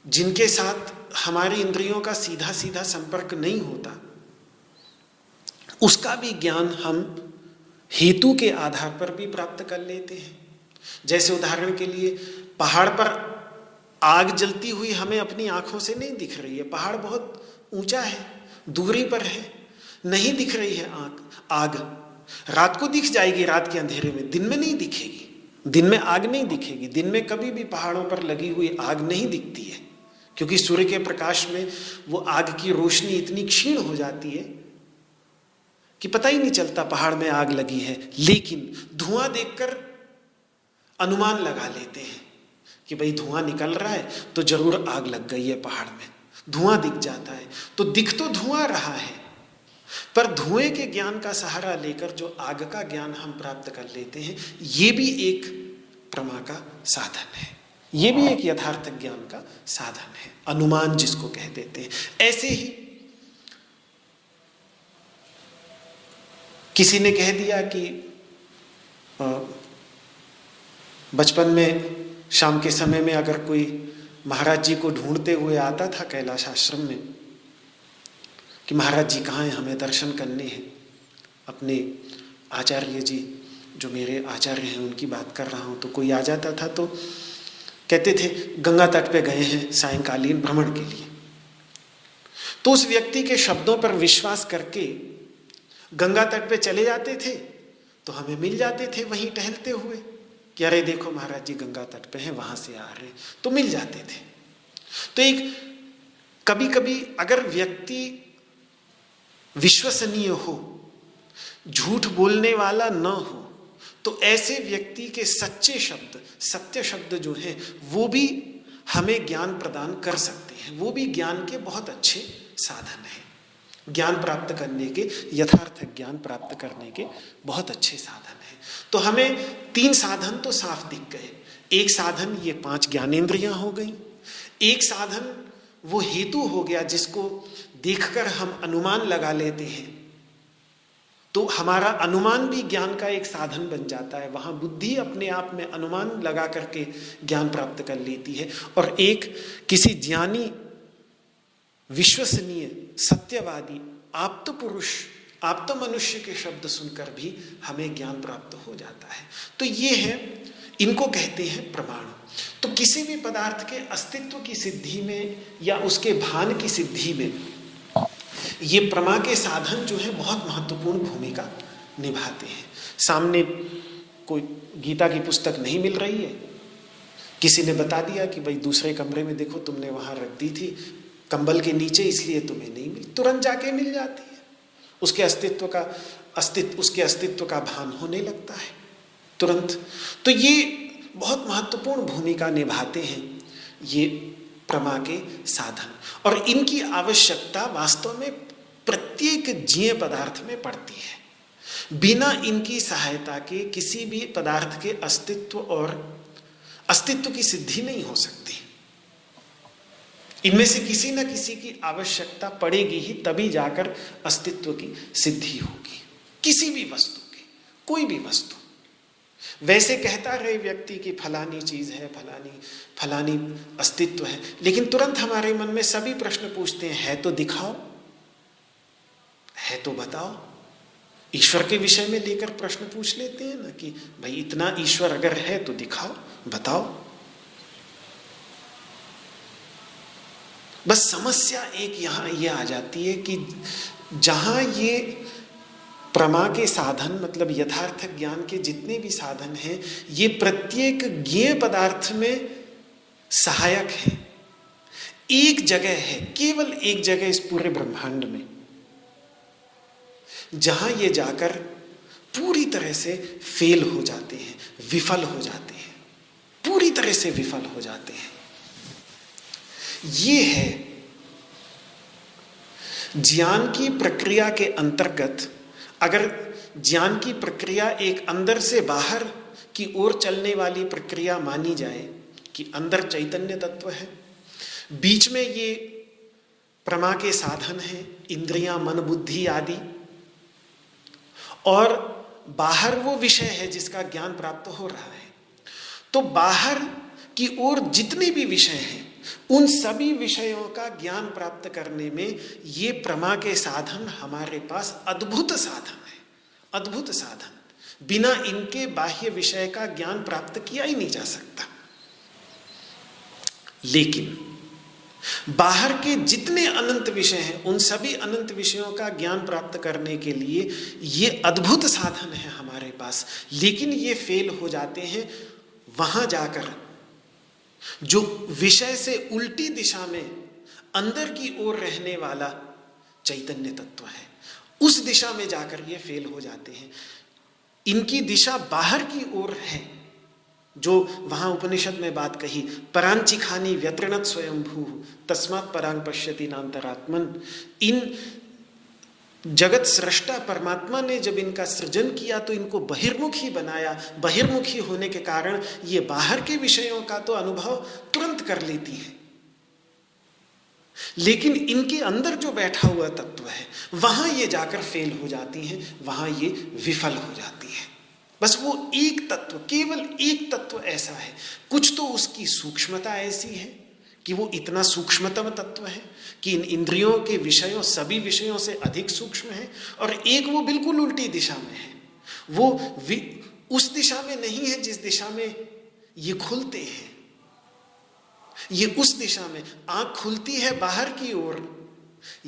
जिनके साथ हमारी इंद्रियों का सीधा सीधा संपर्क नहीं होता, उसका भी ज्ञान हम हेतु के आधार पर भी प्राप्त कर लेते हैं। जैसे उदाहरण के लिए, पहाड़ पर आग जलती हुई हमें अपनी आंखों से नहीं दिख रही है, पहाड़ बहुत ऊंचा है, दूरी पर है, नहीं दिख रही है आग। रात को दिख जाएगी, रात के अंधेरे में, दिन में नहीं दिखेगी। दिन में आग नहीं दिखेगी। दिन में कभी भी पहाड़ों पर लगी हुई आग नहीं दिखती है, क्योंकि सूर्य के प्रकाश में वो आग की रोशनी इतनी क्षीण हो जाती है कि पता ही नहीं चलता पहाड़ में आग लगी है। लेकिन धुआं देखकर अनुमान लगा लेते हैं कि भाई धुआं निकल रहा है तो जरूर आग लग गई है पहाड़ में। धुआं दिख जाता है, तो दिख तो धुआं रहा है, पर धुएं के ज्ञान का सहारा लेकर जो आग का ज्ञान हम प्राप्त कर लेते हैं, ये भी एक प्रमा का साधन है, ये भी एक यथार्थ ज्ञान का साधन है, अनुमान जिसको कह देते हैं। ऐसे ही किसी ने कह दिया कि बचपन में शाम के समय में अगर कोई महाराज जी को ढूंढते हुए आता था कैलाश आश्रम में कि महाराज जी कहाँ हैं, हमें दर्शन करने हैं। अपने आचार्य जी, जो मेरे आचार्य हैं, उनकी बात कर रहा हूँ, तो कोई आ जाता था तो कहते थे गंगा तट पे गए हैं सायंकालीन भ्रमण के लिए। तो उस व्यक्ति के शब्दों पर विश्वास करके गंगा तट पे चले जाते थे, तो हमें मिल जाते थे वहीं टहलते हुए कि अरे देखो महाराज जी गंगा तट पे हैं, वहां से आ रहे, तो मिल जाते थे। तो एक कभी कभी अगर व्यक्ति विश्वसनीय हो, झूठ बोलने वाला न हो, तो ऐसे व्यक्ति के सच्चे शब्द, सत्य शब्द जो हैं, वो भी हमें ज्ञान प्रदान कर सकते हैं। वो भी ज्ञान के बहुत अच्छे साधन हैं, ज्ञान प्राप्त करने के, यथार्थ ज्ञान प्राप्त करने के बहुत अच्छे साधन हैं। तो हमें 3 साधन तो साफ दिख गए। एक साधन ये 5 ज्ञानेंद्रियां हो गई, एक साधन वो हेतु हो गया जिसको देखकर हम अनुमान लगा लेते हैं, तो हमारा अनुमान भी ज्ञान का एक साधन बन जाता है। वहां बुद्धि अपने आप में अनुमान लगा करके ज्ञान प्राप्त कर लेती है। और एक किसी ज्ञानी, विश्वसनीय, सत्यवादी, आप्त पुरुष, आप्त मनुष्य के शब्द सुनकर भी हमें ज्ञान प्राप्त हो जाता है। तो ये है, इनको कहते हैं प्रमाण। तो किसी भी पदार्थ के अस्तित्व की सिद्धि में या उसके भान की सिद्धि में ये प्रमा के साधन जो है बहुत महत्वपूर्ण भूमिका निभाते हैं। सामने कोई गीता की पुस्तक नहीं मिल रही है, किसी ने बता दिया कि भाई दूसरे कमरे में देखो, तुमने वहां रख दी थी कंबल के नीचे, इसलिए तुम्हें नहीं मिली, तुरंत जाके मिल जाती है। उसके अस्तित्व का भान होने लगता है तुरंत। तो ये बहुत महत्वपूर्ण भूमिका निभाते हैं ये प्रमा के साधन, और इनकी आवश्यकता वास्तव में प्रत्येक जीव पदार्थ में पड़ती है। बिना इनकी सहायता के किसी भी पदार्थ के अस्तित्व की सिद्धि नहीं हो सकती। इनमें से किसी न किसी की आवश्यकता पड़ेगी ही, तभी जाकर अस्तित्व की सिद्धि होगी, किसी भी वस्तु की, कोई भी वस्तु। वैसे कहता रहे व्यक्ति कि फलानी चीज है, फलानी अस्तित्व है, लेकिन तुरंत हमारे मन में सभी प्रश्न पूछते हैं, है तो दिखाओ, है तो बताओ। ईश्वर के विषय में लेकर प्रश्न पूछ लेते हैं ना कि भाई इतना ईश्वर अगर है तो दिखाओ, बताओ। बस समस्या एक यहां ये आ जाती है कि जहां ये प्रमा के साधन, मतलब यथार्थ ज्ञान के जितने भी साधन हैं, ये प्रत्येक ज्ञेय पदार्थ में सहायक है। एक जगह है, केवल एक जगह इस पूरे ब्रह्मांड में, जहां ये जाकर पूरी तरह से फेल हो जाते हैं, विफल हो जाते हैं, पूरी तरह से विफल हो जाते हैं। ये है ज्ञान की प्रक्रिया के अंतर्गत। अगर ज्ञान की प्रक्रिया एक अंदर से बाहर की ओर चलने वाली प्रक्रिया मानी जाए कि अंदर चैतन्य तत्व है, बीच में ये प्रमा के साधन हैं, इंद्रियां, मन, बुद्धि आदि, और बाहर वो विषय है जिसका ज्ञान प्राप्त हो रहा है, तो बाहर की ओर जितने भी विषय हैं उन सभी विषयों का ज्ञान प्राप्त करने में ये प्रमा के साधन हमारे पास अद्भुत साधन है, अद्भुत साधन। बिना इनके बाह्य विषय का ज्ञान प्राप्त किया ही नहीं जा सकता। लेकिन बाहर के जितने अनंत विषय हैं उन सभी अनंत विषयों का ज्ञान प्राप्त करने के लिए ये अद्भुत साधन है हमारे पास, लेकिन ये फेल हो जाते हैं वहां जाकर जो विषय से उल्टी दिशा में अंदर की ओर रहने वाला चैतन्य तत्व है, उस दिशा में जाकर ये फेल हो जाते हैं। इनकी दिशा बाहर की ओर है, जो वहां उपनिषद में बात कही, परांचिखानी व्यतृणत स्वयंभू तस्मात् परांग पश्यति नान्तरात्मन। इन जगत सृष्टा परमात्मा ने जब इनका सृजन किया तो इनको बहिर्मुखी बनाया। बहिर्मुखी होने के कारण ये बाहर के विषयों का तो अनुभव तुरंत कर लेती है, लेकिन इनके अंदर जो बैठा हुआ तत्व है वहां ये जाकर फेल हो जाती हैं, वहां ये विफल हो जाती है। बस वो एक तत्व, केवल एक तत्व ऐसा है, कुछ तो उसकी सूक्ष्मता ऐसी है कि वो इतना सूक्ष्मतम तत्व है कि इन इंद्रियों के विषयों, सभी विषयों से अधिक सूक्ष्म है, और एक वो बिल्कुल उल्टी दिशा में है, वो उस दिशा में नहीं है जिस दिशा में ये खुलते हैं। ये उस दिशा में आंख खुलती है बाहर की ओर,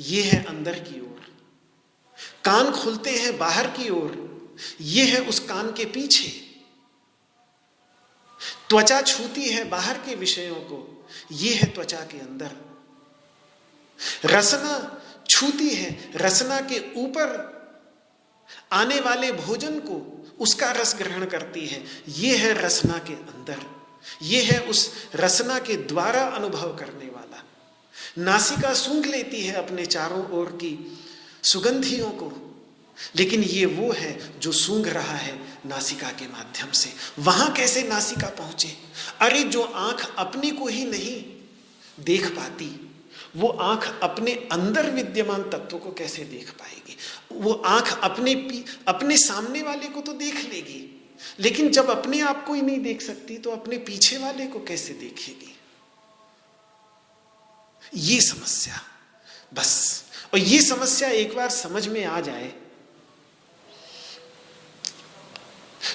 ये है अंदर की ओर। कान खुलते हैं बाहर की ओर, ये है उस कान के पीछे। त्वचा छूती है बाहर के विषयों को, ये है त्वचा के अंदर। रसना छूती है, रसना के ऊपर आने वाले भोजन को, उसका रस ग्रहण करती है, ये है रसना के अंदर। ये है उस रसना के द्वारा अनुभव करने वाला। नासिका सूंघ लेती है अपने चारों ओर की सुगंधियों को, लेकिन ये वो है जो सूंघ रहा है नासिका के माध्यम से। वहां कैसे नासिका पहुंचे? अरे जो आंख अपने को ही नहीं देख पाती, वो आंख अपने अंदर विद्यमान तत्व को कैसे देख पाएगी? वो आंख अपने सामने वाले को तो देख लेगी, लेकिन जब अपने आप को ही नहीं देख सकती तो अपने पीछे वाले को कैसे देखेगी? ये समस्या, बस। और ये समस्या एक बार समझ में आ जाए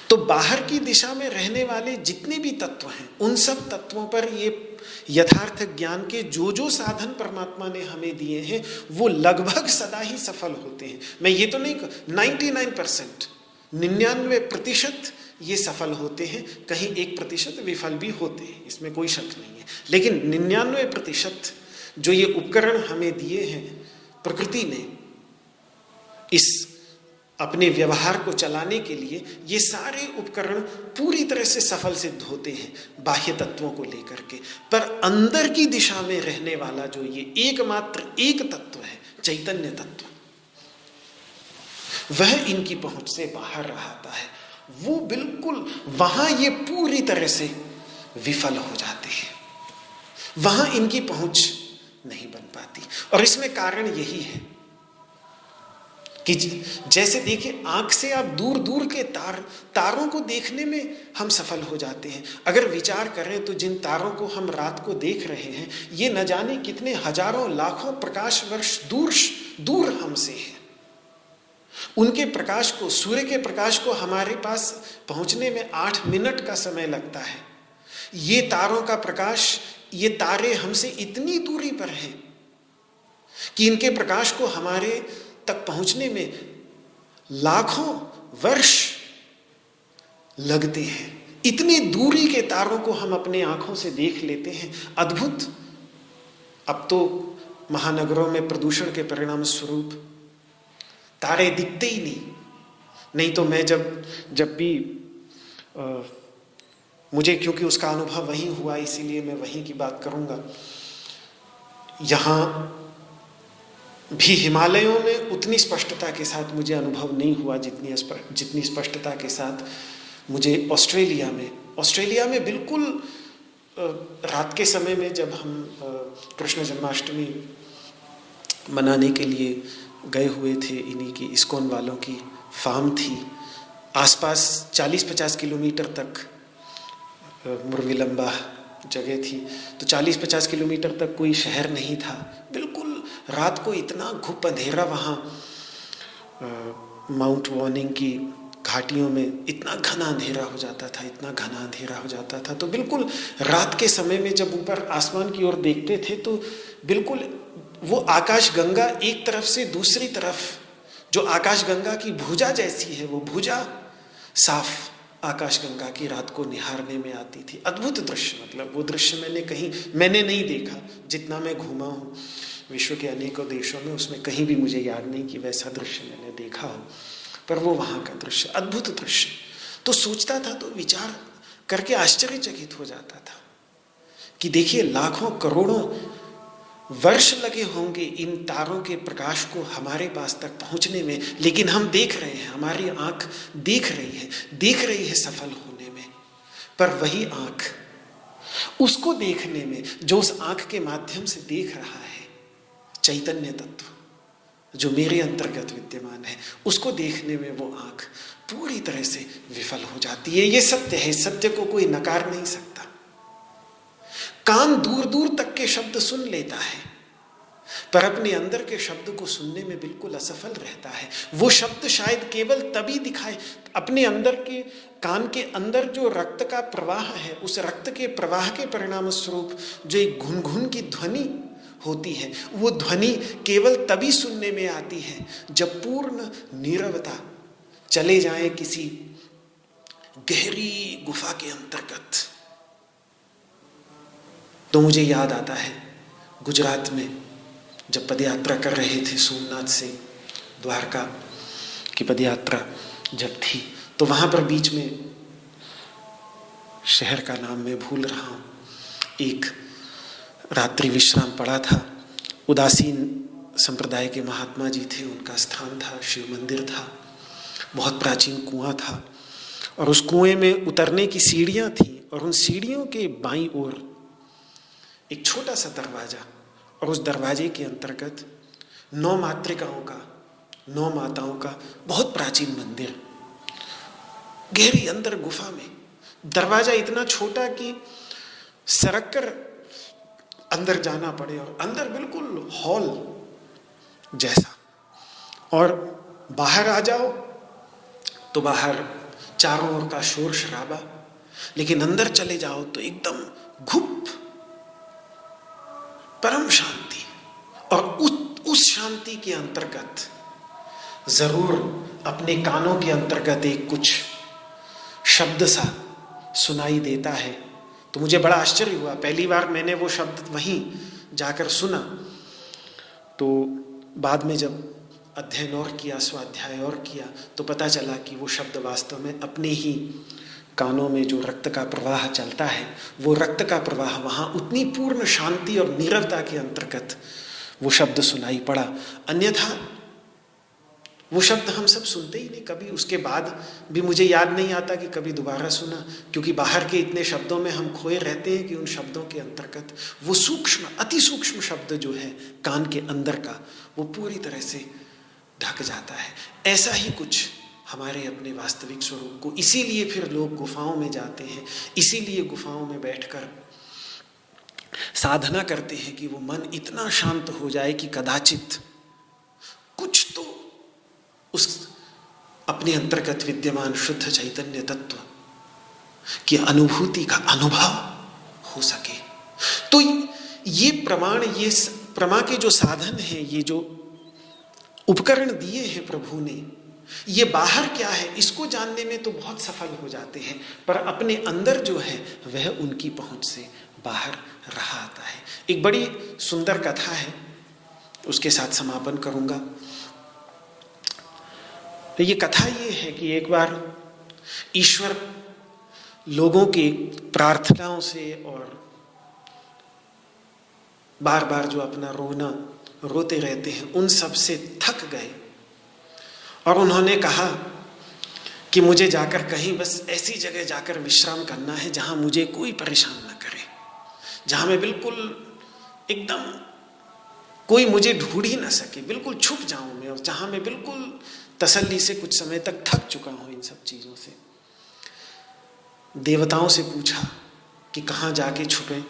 तो बाहर की दिशा में रहने वाले जितने भी तत्व हैं उन सब तत्वों पर ये यथार्थ ज्ञान के जो जो साधन परमात्मा ने हमें दिए हैं वो लगभग सदा ही सफल होते हैं। मैं ये तो नहीं, 99%, 99% ये सफल होते हैं, कहीं 1% विफल भी होते हैं, इसमें कोई शक नहीं है। लेकिन 99% जो ये उपकरण हमें दिए हैं प्रकृति ने इस अपने व्यवहार को चलाने के लिए, ये सारे उपकरण पूरी तरह से सफल सिद्ध होते हैं बाह्य तत्वों को लेकर के। पर अंदर की दिशा में रहने वाला जो ये एकमात्र एक तत्व है, चैतन्य तत्व, वह इनकी पहुंच से बाहर रहता है। वो बिल्कुल वहां ये पूरी तरह से विफल हो जाते हैं, वहां इनकी पहुंच नहीं बन पाती। और इसमें कारण यही है कि जैसे देखिए, आंख से आप दूर दूर के तारों को देखने में हम सफल हो जाते हैं। अगर विचार करें तो जिन तारों को हम रात को देख रहे हैं, ये न जाने कितने हजारों लाखों प्रकाश वर्ष दूर हमसे है। उनके प्रकाश को, सूर्य के प्रकाश को हमारे पास पहुंचने में 8 मिनट का समय लगता है। ये तारों का प्रकाश, ये तारे हमसे इतनी दूरी पर हैं कि इनके प्रकाश को हमारे तक पहुंचने में लाखों वर्ष लगते हैं। इतनी दूरी के तारों को हम अपने आंखों से देख लेते हैं। अद्भुत। अब तो महानगरों में प्रदूषण के परिणाम स्वरूप तारे दिखते ही नहीं तो मैं जब भी मुझे, क्योंकि उसका अनुभव वहीं हुआ इसीलिए मैं वहीं की बात करूंगा। यहाँ भी हिमालयों में उतनी स्पष्टता के साथ मुझे अनुभव नहीं हुआ जितनी स्पष्टता के साथ मुझे ऑस्ट्रेलिया में बिल्कुल रात के समय में जब हम कृष्ण जन्माष्टमी मनाने के लिए गए हुए थे, इन्हीं की इस्कॉन वालों की फार्म थी, आसपास 40-50 किलोमीटर तक मुरविलंबा जगह थी, तो 40-50 किलोमीटर तक कोई शहर नहीं था। बिल्कुल रात को इतना घुप अंधेरा वहाँ माउंट वॉर्निंग की घाटियों में इतना घना अंधेरा हो जाता था, इतना घना अंधेरा हो जाता था। तो बिल्कुल रात के समय में जब ऊपर आसमान की ओर देखते थे तो बिल्कुल वो आकाश गंगा एक तरफ से दूसरी तरफ, जो आकाश गंगा की भुजा जैसी है, वो भुजा साफ आकाश गंगा की रात को निहारने में आती थी। अद्भुत दृश्य, मतलब वो दृश्य मैंने नहीं देखा। जितना मैं घूमा हूँ विश्व के अनेकों देशों में, उसमें कहीं भी मुझे याद नहीं कि वैसा दृश्य मैंने देखा हो, पर वो वहाँ का दृश्य अद्भुत दृश्य। तो सोचता था, तो विचार करके आश्चर्यचकित हो जाता था कि देखिए लाखों करोड़ों वर्ष लगे होंगे इन तारों के प्रकाश को हमारे पास तक पहुंचने में, लेकिन हम देख रहे हैं, हमारी आंख देख रही है सफल होने में। पर वही आंख उसको देखने में, जो उस आंख के माध्यम से देख रहा है चैतन्य तत्व जो मेरे अंतर्गत विद्यमान है, उसको देखने में वो आंख पूरी तरह से विफल हो जाती है। ये सत्य है, सत्य को कोई नकार नहीं सकता। कान दूर दूर तक के शब्द सुन लेता है, पर अपने अंदर के शब्द को सुनने में बिल्कुल असफल रहता है। वो शब्द शायद केवल तभी दिखाए, अपने अंदर के कान के अंदर जो रक्त का प्रवाह है, उस रक्त के प्रवाह के परिणाम स्वरूप जो एक घुन की ध्वनि होती है, वो ध्वनि केवल तभी सुनने में आती है जब पूर्ण नीरवता चले जाए किसी गहरी गुफा के अंतर्गत। तो मुझे याद आता है गुजरात में जब पदयात्रा कर रहे थे, सोमनाथ से द्वारका की पदयात्रा जब थी, तो वहाँ पर बीच में, शहर का नाम मैं भूल रहा हूँ, एक रात्रि विश्राम पड़ा था। उदासीन संप्रदाय के महात्मा जी थे, उनका स्थान था, शिव मंदिर था, बहुत प्राचीन कुआं था, और उस कुएं में उतरने की सीढ़ियाँ थीं, और उन सीढ़ियों के बाईं ओर एक छोटा सा दरवाजा, और उस दरवाजे के अंतर्गत 9 मातृकाओं का, 9 माताओं का बहुत प्राचीन मंदिर, गहरी अंदर गुफा में। दरवाजा इतना छोटा कि सरक कर अंदर जाना पड़े, और अंदर बिल्कुल हॉल जैसा, और बाहर आ जाओ तो बाहर चारों ओर का शोर शराबा, लेकिन अंदर चले जाओ तो एकदम घुप परम शांति। और उस शांति के अंतर्गत जरूर अपने कानों के अंतर्गत एक कुछ शब्द सा सुनाई देता है। तो मुझे बड़ा आश्चर्य हुआ, पहली बार मैंने वो शब्द वहीं जाकर सुना। तो बाद में जब अध्ययन और किया, स्वाध्याय और किया, तो पता चला कि वो शब्द वास्तव में अपने ही कानों में जो रक्त का प्रवाह चलता है, वो रक्त का प्रवाह वहाँ उतनी पूर्ण शांति और नीरवता के अंतर्गत वो शब्द सुनाई पड़ा। अन्यथा वो शब्द हम सब सुनते ही नहीं कभी। उसके बाद भी मुझे याद नहीं आता कि कभी दोबारा सुना, क्योंकि बाहर के इतने शब्दों में हम खोए रहते हैं कि उन शब्दों के अंतर्गत वो सूक्ष्म, अति सूक्ष्म शब्द जो है कान के अंदर का, वो पूरी तरह से ढक जाता है। ऐसा ही कुछ हमारे अपने वास्तविक स्वरूप को, इसीलिए फिर लोग गुफाओं में जाते हैं, इसीलिए गुफाओं में बैठकर साधना करते हैं कि वो मन इतना शांत हो जाए कि कदाचित कुछ तो उस अपने अंतर्गत विद्यमान शुद्ध चैतन्य तत्व की अनुभूति का अनुभव हो सके। तो ये प्रमाण, ये प्रमा के जो साधन हैं, ये जो उपकरण दिए हैं प्रभु ने, ये बाहर क्या है इसको जानने में तो बहुत सफल हो जाते हैं, पर अपने अंदर जो है वह उनकी पहुंच से बाहर रहा आता है। एक बड़ी सुंदर कथा है, उसके साथ समापन करूंगा। ये कथा ये है कि एक बार ईश्वर लोगों की प्रार्थनाओं से और बार बार जो अपना रोते रहते हैं, उन सब से थक गए, और उन्होंने कहा कि मुझे जाकर कहीं बस ऐसी जगह जाकर विश्राम करना है जहां मुझे कोई परेशान न करे, जहां मैं बिल्कुल एकदम कोई मुझे ढूंढ ही ना सके, बिल्कुल छुप जाऊं मैं, और जहां मैं बिल्कुल तसल्ली से कुछ समय तक थक चुका हूं इन सब चीजों से। देवताओं से पूछा कि कहाँ जाके छुपे,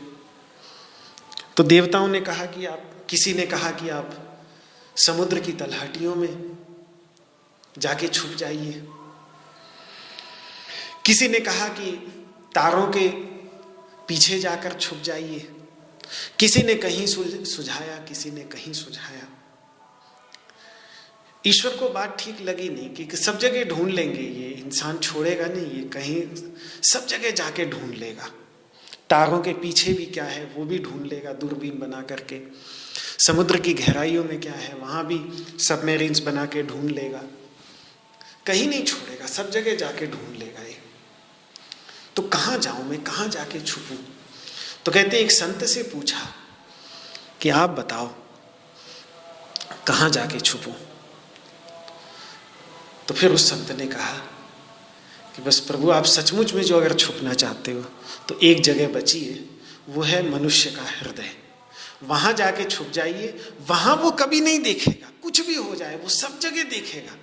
तो देवताओं ने कहा कि किसी ने कहा कि आप समुद्र की तलहटियों में जाके छुप जाइए, किसी ने कहा कि तारों के पीछे जाकर छुप जाइए, किसी ने कहीं सुझाया, किसी ने कहीं सुझाया। ईश्वर को बात ठीक लगी नहीं कि सब जगह ढूंढ लेंगे, ये इंसान छोड़ेगा नहीं, ये कहीं सब जगह जाके ढूंढ लेगा। तारों के पीछे भी क्या है वो भी ढूंढ लेगा दूरबीन बना करके। समुद्र की गहराइयों में क्या है वहां भी सबमरीन्स बना के ढूंढ लेगा, कहीं नहीं छोड़ेगा, सब जगह जाके ढूंढ लेगा ये। तो कहाँ जाऊं मैं, कहाँ जाके छुपूं? तो कहते हैं एक संत से पूछा कि आप बताओ कहाँ जाके छुपूं? तो फिर उस संत ने कहा कि बस प्रभु आप सचमुच में जो अगर छुपना चाहते हो तो एक जगह बची है, वो है मनुष्य का हृदय। वहां जाके छुप जाइए, वहां वो कभी नहीं देखेगा, कुछ भी हो जाए वो सब जगह देखेगा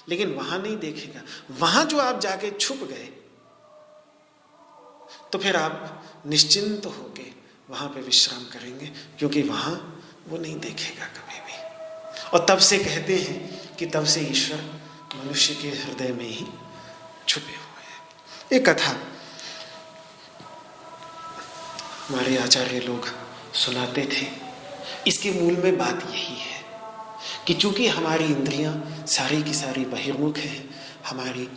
लेकिन वहां नहीं देखेगा। वहां जो आप जाके छुप गए तो फिर आप निश्चिंत होके वहां पे विश्राम करेंगे, क्योंकि वहां वो नहीं देखेगा कभी भी। और तब से कहते हैं कि तब से ईश्वर मनुष्य के हृदय में ही छुपे हुए हैं। एक कथा हमारे आचार्य लोग सुनाते थे। इसके मूल में बात यही है कि चूंकि हमारी इंद्रियां सारी की सारी बहिर्मुख हैं, हमारी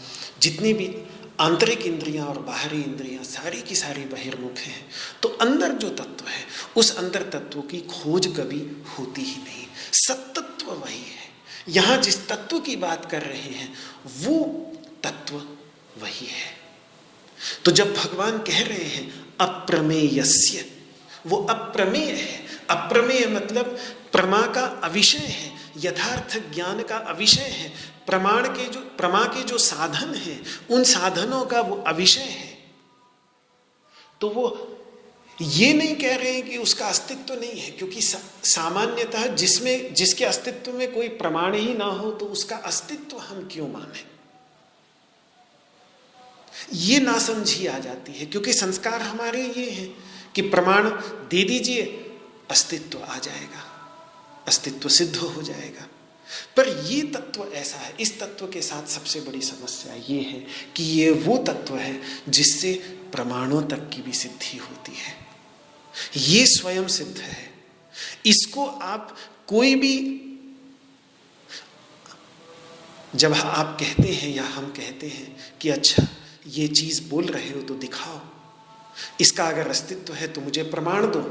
जितनी भी आंतरिक इंद्रियां और बाहरी इंद्रियां सारी की सारी बहिर्मुख हैं, तो अंदर जो तत्व है उस अंदर तत्व की खोज कभी होती ही नहीं। सत्तत्व वही है। यहाँ जिस तत्व की बात कर रहे हैं वो तत्व वही है। तो जब भगवान कह रहे हैं अप्रमेयस्य, वो अप्रमेय है। अप्रमेय मतलब प्रमा का अविषय है, यथार्थ ज्ञान का अविषय है। प्रमा के जो साधन हैं उन साधनों का वो अविषय है। तो वो ये नहीं कह रहे हैं कि उसका अस्तित्व नहीं है, क्योंकि सामान्यतः जिसके अस्तित्व में कोई प्रमाण ही ना हो तो उसका अस्तित्व हम क्यों माने, ये नासमझी आ जाती है। क्योंकि संस्कार हमारे ये हैं कि प्रमाण दे दीजिए, अस्तित्व आ जाएगा, अस्तित्व सिद्ध हो जाएगा। पर ये तत्व ऐसा है, इस तत्व के साथ सबसे बड़ी समस्या ये है कि ये वो तत्व है जिससे प्रमाणों तक की भी सिद्धि होती है। ये स्वयं सिद्ध है। इसको आप कोई भी, जब आप कहते हैं या हम कहते हैं कि अच्छा ये चीज बोल रहे हो तो दिखाओ, इसका अगर अस्तित्व है तो मुझे प्रमाण दो,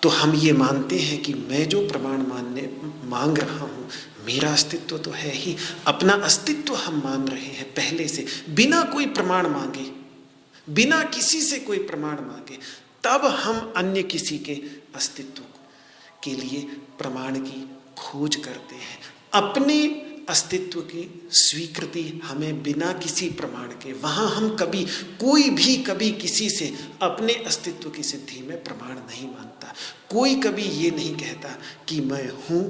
तो हम ये मानते हैं कि मैं जो प्रमाण मांग रहा हूं मेरा अस्तित्व तो है ही। अपना अस्तित्व हम मान रहे हैं पहले से, बिना कोई प्रमाण मांगे, बिना किसी से कोई प्रमाण मांगे। तब हम अन्य किसी के अस्तित्व के लिए प्रमाण की खोज करते हैं। अपने अस्तित्व की स्वीकृति हमें बिना किसी प्रमाण के, वहां हम कोई भी कभी किसी से अपने अस्तित्व की सिद्धि में प्रमाण नहीं मानता। कोई कभी ये नहीं कहता कि मैं हूं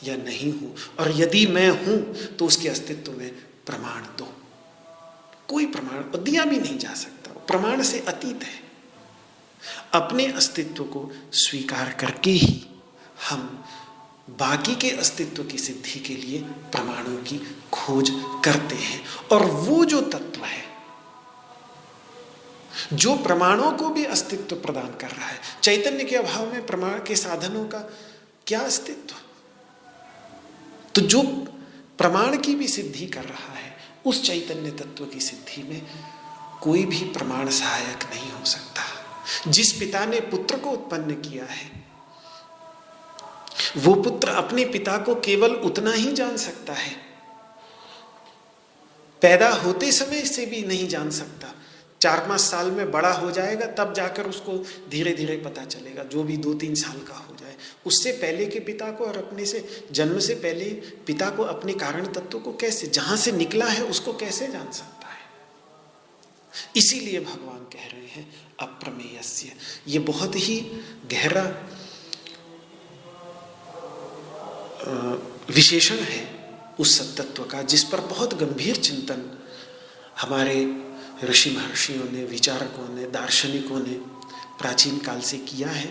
या नहीं हूं, और यदि मैं हूं तो उसके अस्तित्व में प्रमाण दो। कोई प्रमाण दिया भी नहीं जा सकता, प्रमाण से अतीत है। अपने अस्तित्व को स्वीकार करके ही हम बाकी के अस्तित्व की सिद्धि के लिए प्रमाणों की खोज करते हैं। और वो जो तत्व है जो प्रमाणों को भी अस्तित्व प्रदान कर रहा है, चैतन्य के अभाव में प्रमाण के साधनों का क्या अस्तित्व? तो जो प्रमाण की भी सिद्धि कर रहा है उस चैतन्य तत्व की सिद्धि में कोई भी प्रमाण सहायक नहीं हो सकता। जिस पिता ने पुत्र को उत्पन्न किया है वो पुत्र अपने पिता को केवल उतना ही जान सकता है, पैदा होते समय से भी नहीं जान सकता। 4-5 साल में बड़ा हो जाएगा तब जाकर उसको धीरे धीरे पता चलेगा, जो भी 2-3 साल का हो जाए। उससे पहले के पिता को और अपने से जन्म से पहले पिता को अपने कारण तत्व को कैसे, जहां से निकला है उसको कैसे जान सकता है? इसीलिए भगवान कह रहे हैं अप्रमेयस्य। ये बहुत ही गहरा विशेषण है उस सत्तत्व का, जिस पर बहुत गंभीर चिंतन हमारे ऋषि महर्षियों ने, विचारकों ने, दार्शनिकों ने प्राचीन काल से किया है।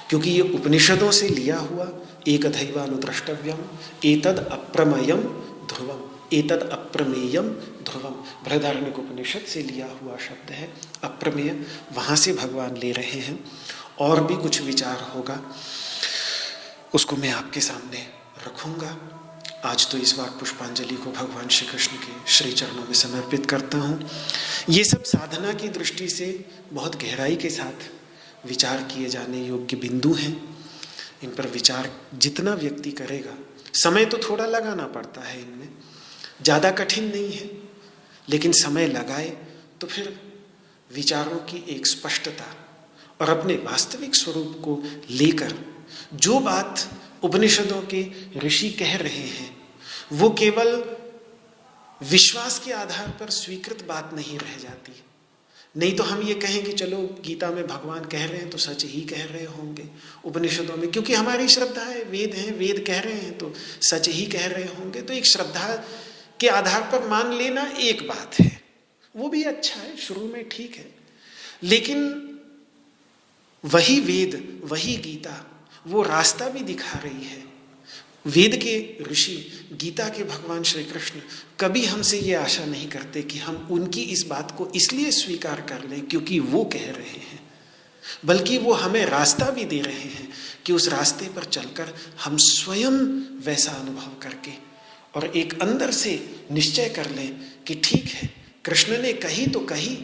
क्योंकि ये उपनिषदों से लिया हुआ एकदैवानुद्रष्टव्यम एतद अप्रमेयम ध्रुवम, एतद अप्रमेयम ध्रुवम, बृहदारण्यकोपनिषद से लिया हुआ शब्द है अप्रमेय, वहाँ से भगवान ले रहे हैं। और भी कुछ विचार होगा, उसको मैं आपके सामने रखूँगा। आज तो इस वाक पुष्पांजलि को भगवान श्री कृष्ण के श्री चरणों में समर्पित करता हूँ। ये सब साधना की दृष्टि से बहुत गहराई के साथ विचार किए जाने योग्य बिंदु हैं। इन पर विचार जितना व्यक्ति करेगा, समय तो थोड़ा लगाना पड़ता है, इनमें ज़्यादा कठिन नहीं है, लेकिन समय लगाए तो फिर विचारों की एक स्पष्टता और अपने वास्तविक स्वरूप को लेकर जो बात उपनिषदों के ऋषि कह रहे हैं वो केवल विश्वास के आधार पर स्वीकृत बात नहीं रह जाती। नहीं तो हम ये कहें कि चलो गीता में भगवान कह रहे हैं तो सच ही कह रहे होंगे, उपनिषदों में क्योंकि हमारी श्रद्धा है, वेद हैं, वेद कह रहे हैं तो सच ही कह रहे होंगे। तो एक श्रद्धा के आधार पर मान लेना एक बात है, वो भी अच्छा है, शुरू में ठीक है, लेकिन वही वेद, वही गीता वो रास्ता भी दिखा रही है। वेद के ऋषि, गीता के भगवान श्री कृष्ण कभी हमसे ये आशा नहीं करते कि हम उनकी इस बात को इसलिए स्वीकार कर लें क्योंकि वो कह रहे हैं, बल्कि वो हमें रास्ता भी दे रहे हैं कि उस रास्ते पर चलकर हम स्वयं वैसा अनुभव करके और एक अंदर से निश्चय कर लें कि ठीक है, कृष्ण ने कही तो कही,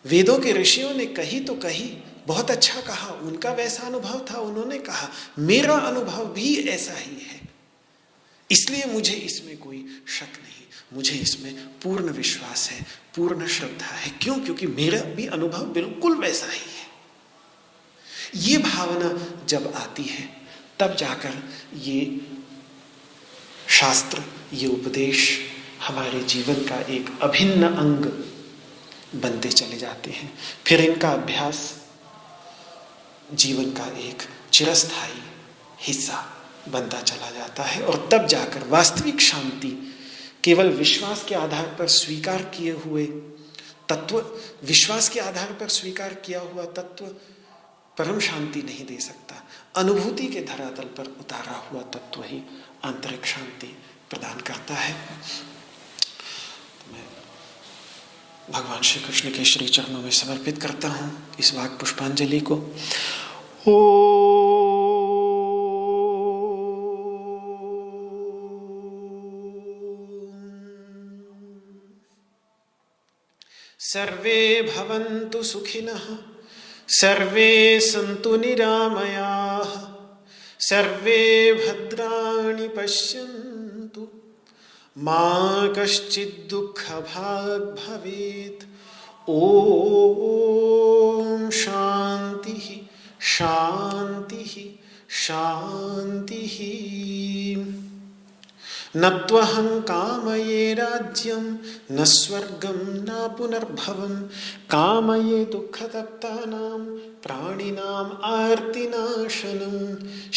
वेदों के ऋषियों ने कही तो कही, बहुत अच्छा कहा, उनका वैसा अनुभव था, उन्होंने कहा, मेरा अनुभव भी ऐसा ही है, इसलिए मुझे इसमें कोई शक नहीं, मुझे इसमें पूर्ण विश्वास है, पूर्ण श्रद्धा है। क्यों? क्योंकि मेरा भी अनुभव बिल्कुल वैसा ही है। ये भावना जब आती है तब जाकर ये शास्त्र, ये उपदेश हमारे जीवन का एक अभिन्न अंग बनते चले जाते हैं। फिर इनका अभ्यास जीवन का एक चिरस्थायी हिस्सा बनता चला जाता है और तब जाकर वास्तविक शांति केवल विश्वास के आधार पर स्वीकार किए हुए तत्व, विश्वास के आधार पर स्वीकार किया हुआ तत्व परम शांति नहीं दे सकता। अनुभूति के धरातल पर उतारा हुआ तत्व ही आंतरिक शांति प्रदान करता है। मैं भगवान श्री कृष्ण के श्री चरणों में समर्पित करता हूँ इस वाक पुष्पांजलि को। सर्वे भवन्तु सुखिनः, सर्वे सन्तु निरामयाः, सर्वे भद्राणि पश्यन्तु, मा कश्चित् दुःखभाग् भवेत्। ॐ शान्तिः शान्तिः शान्तिः। न त्वहं कामये राज्यं न स्वर्गं न पुनर्भवं, कामये दुःखतप्तानां प्राणिनां आर्तिनाशनं।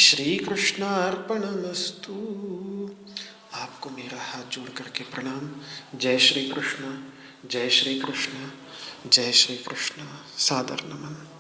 श्रीकृष्णार्पणमस्तु। आपको मेरा हाथ जोड़ करके प्रणाम। जय श्री कृष्ण, जय श्री कृष्ण, जय श्री कृष्ण। सादर नमन।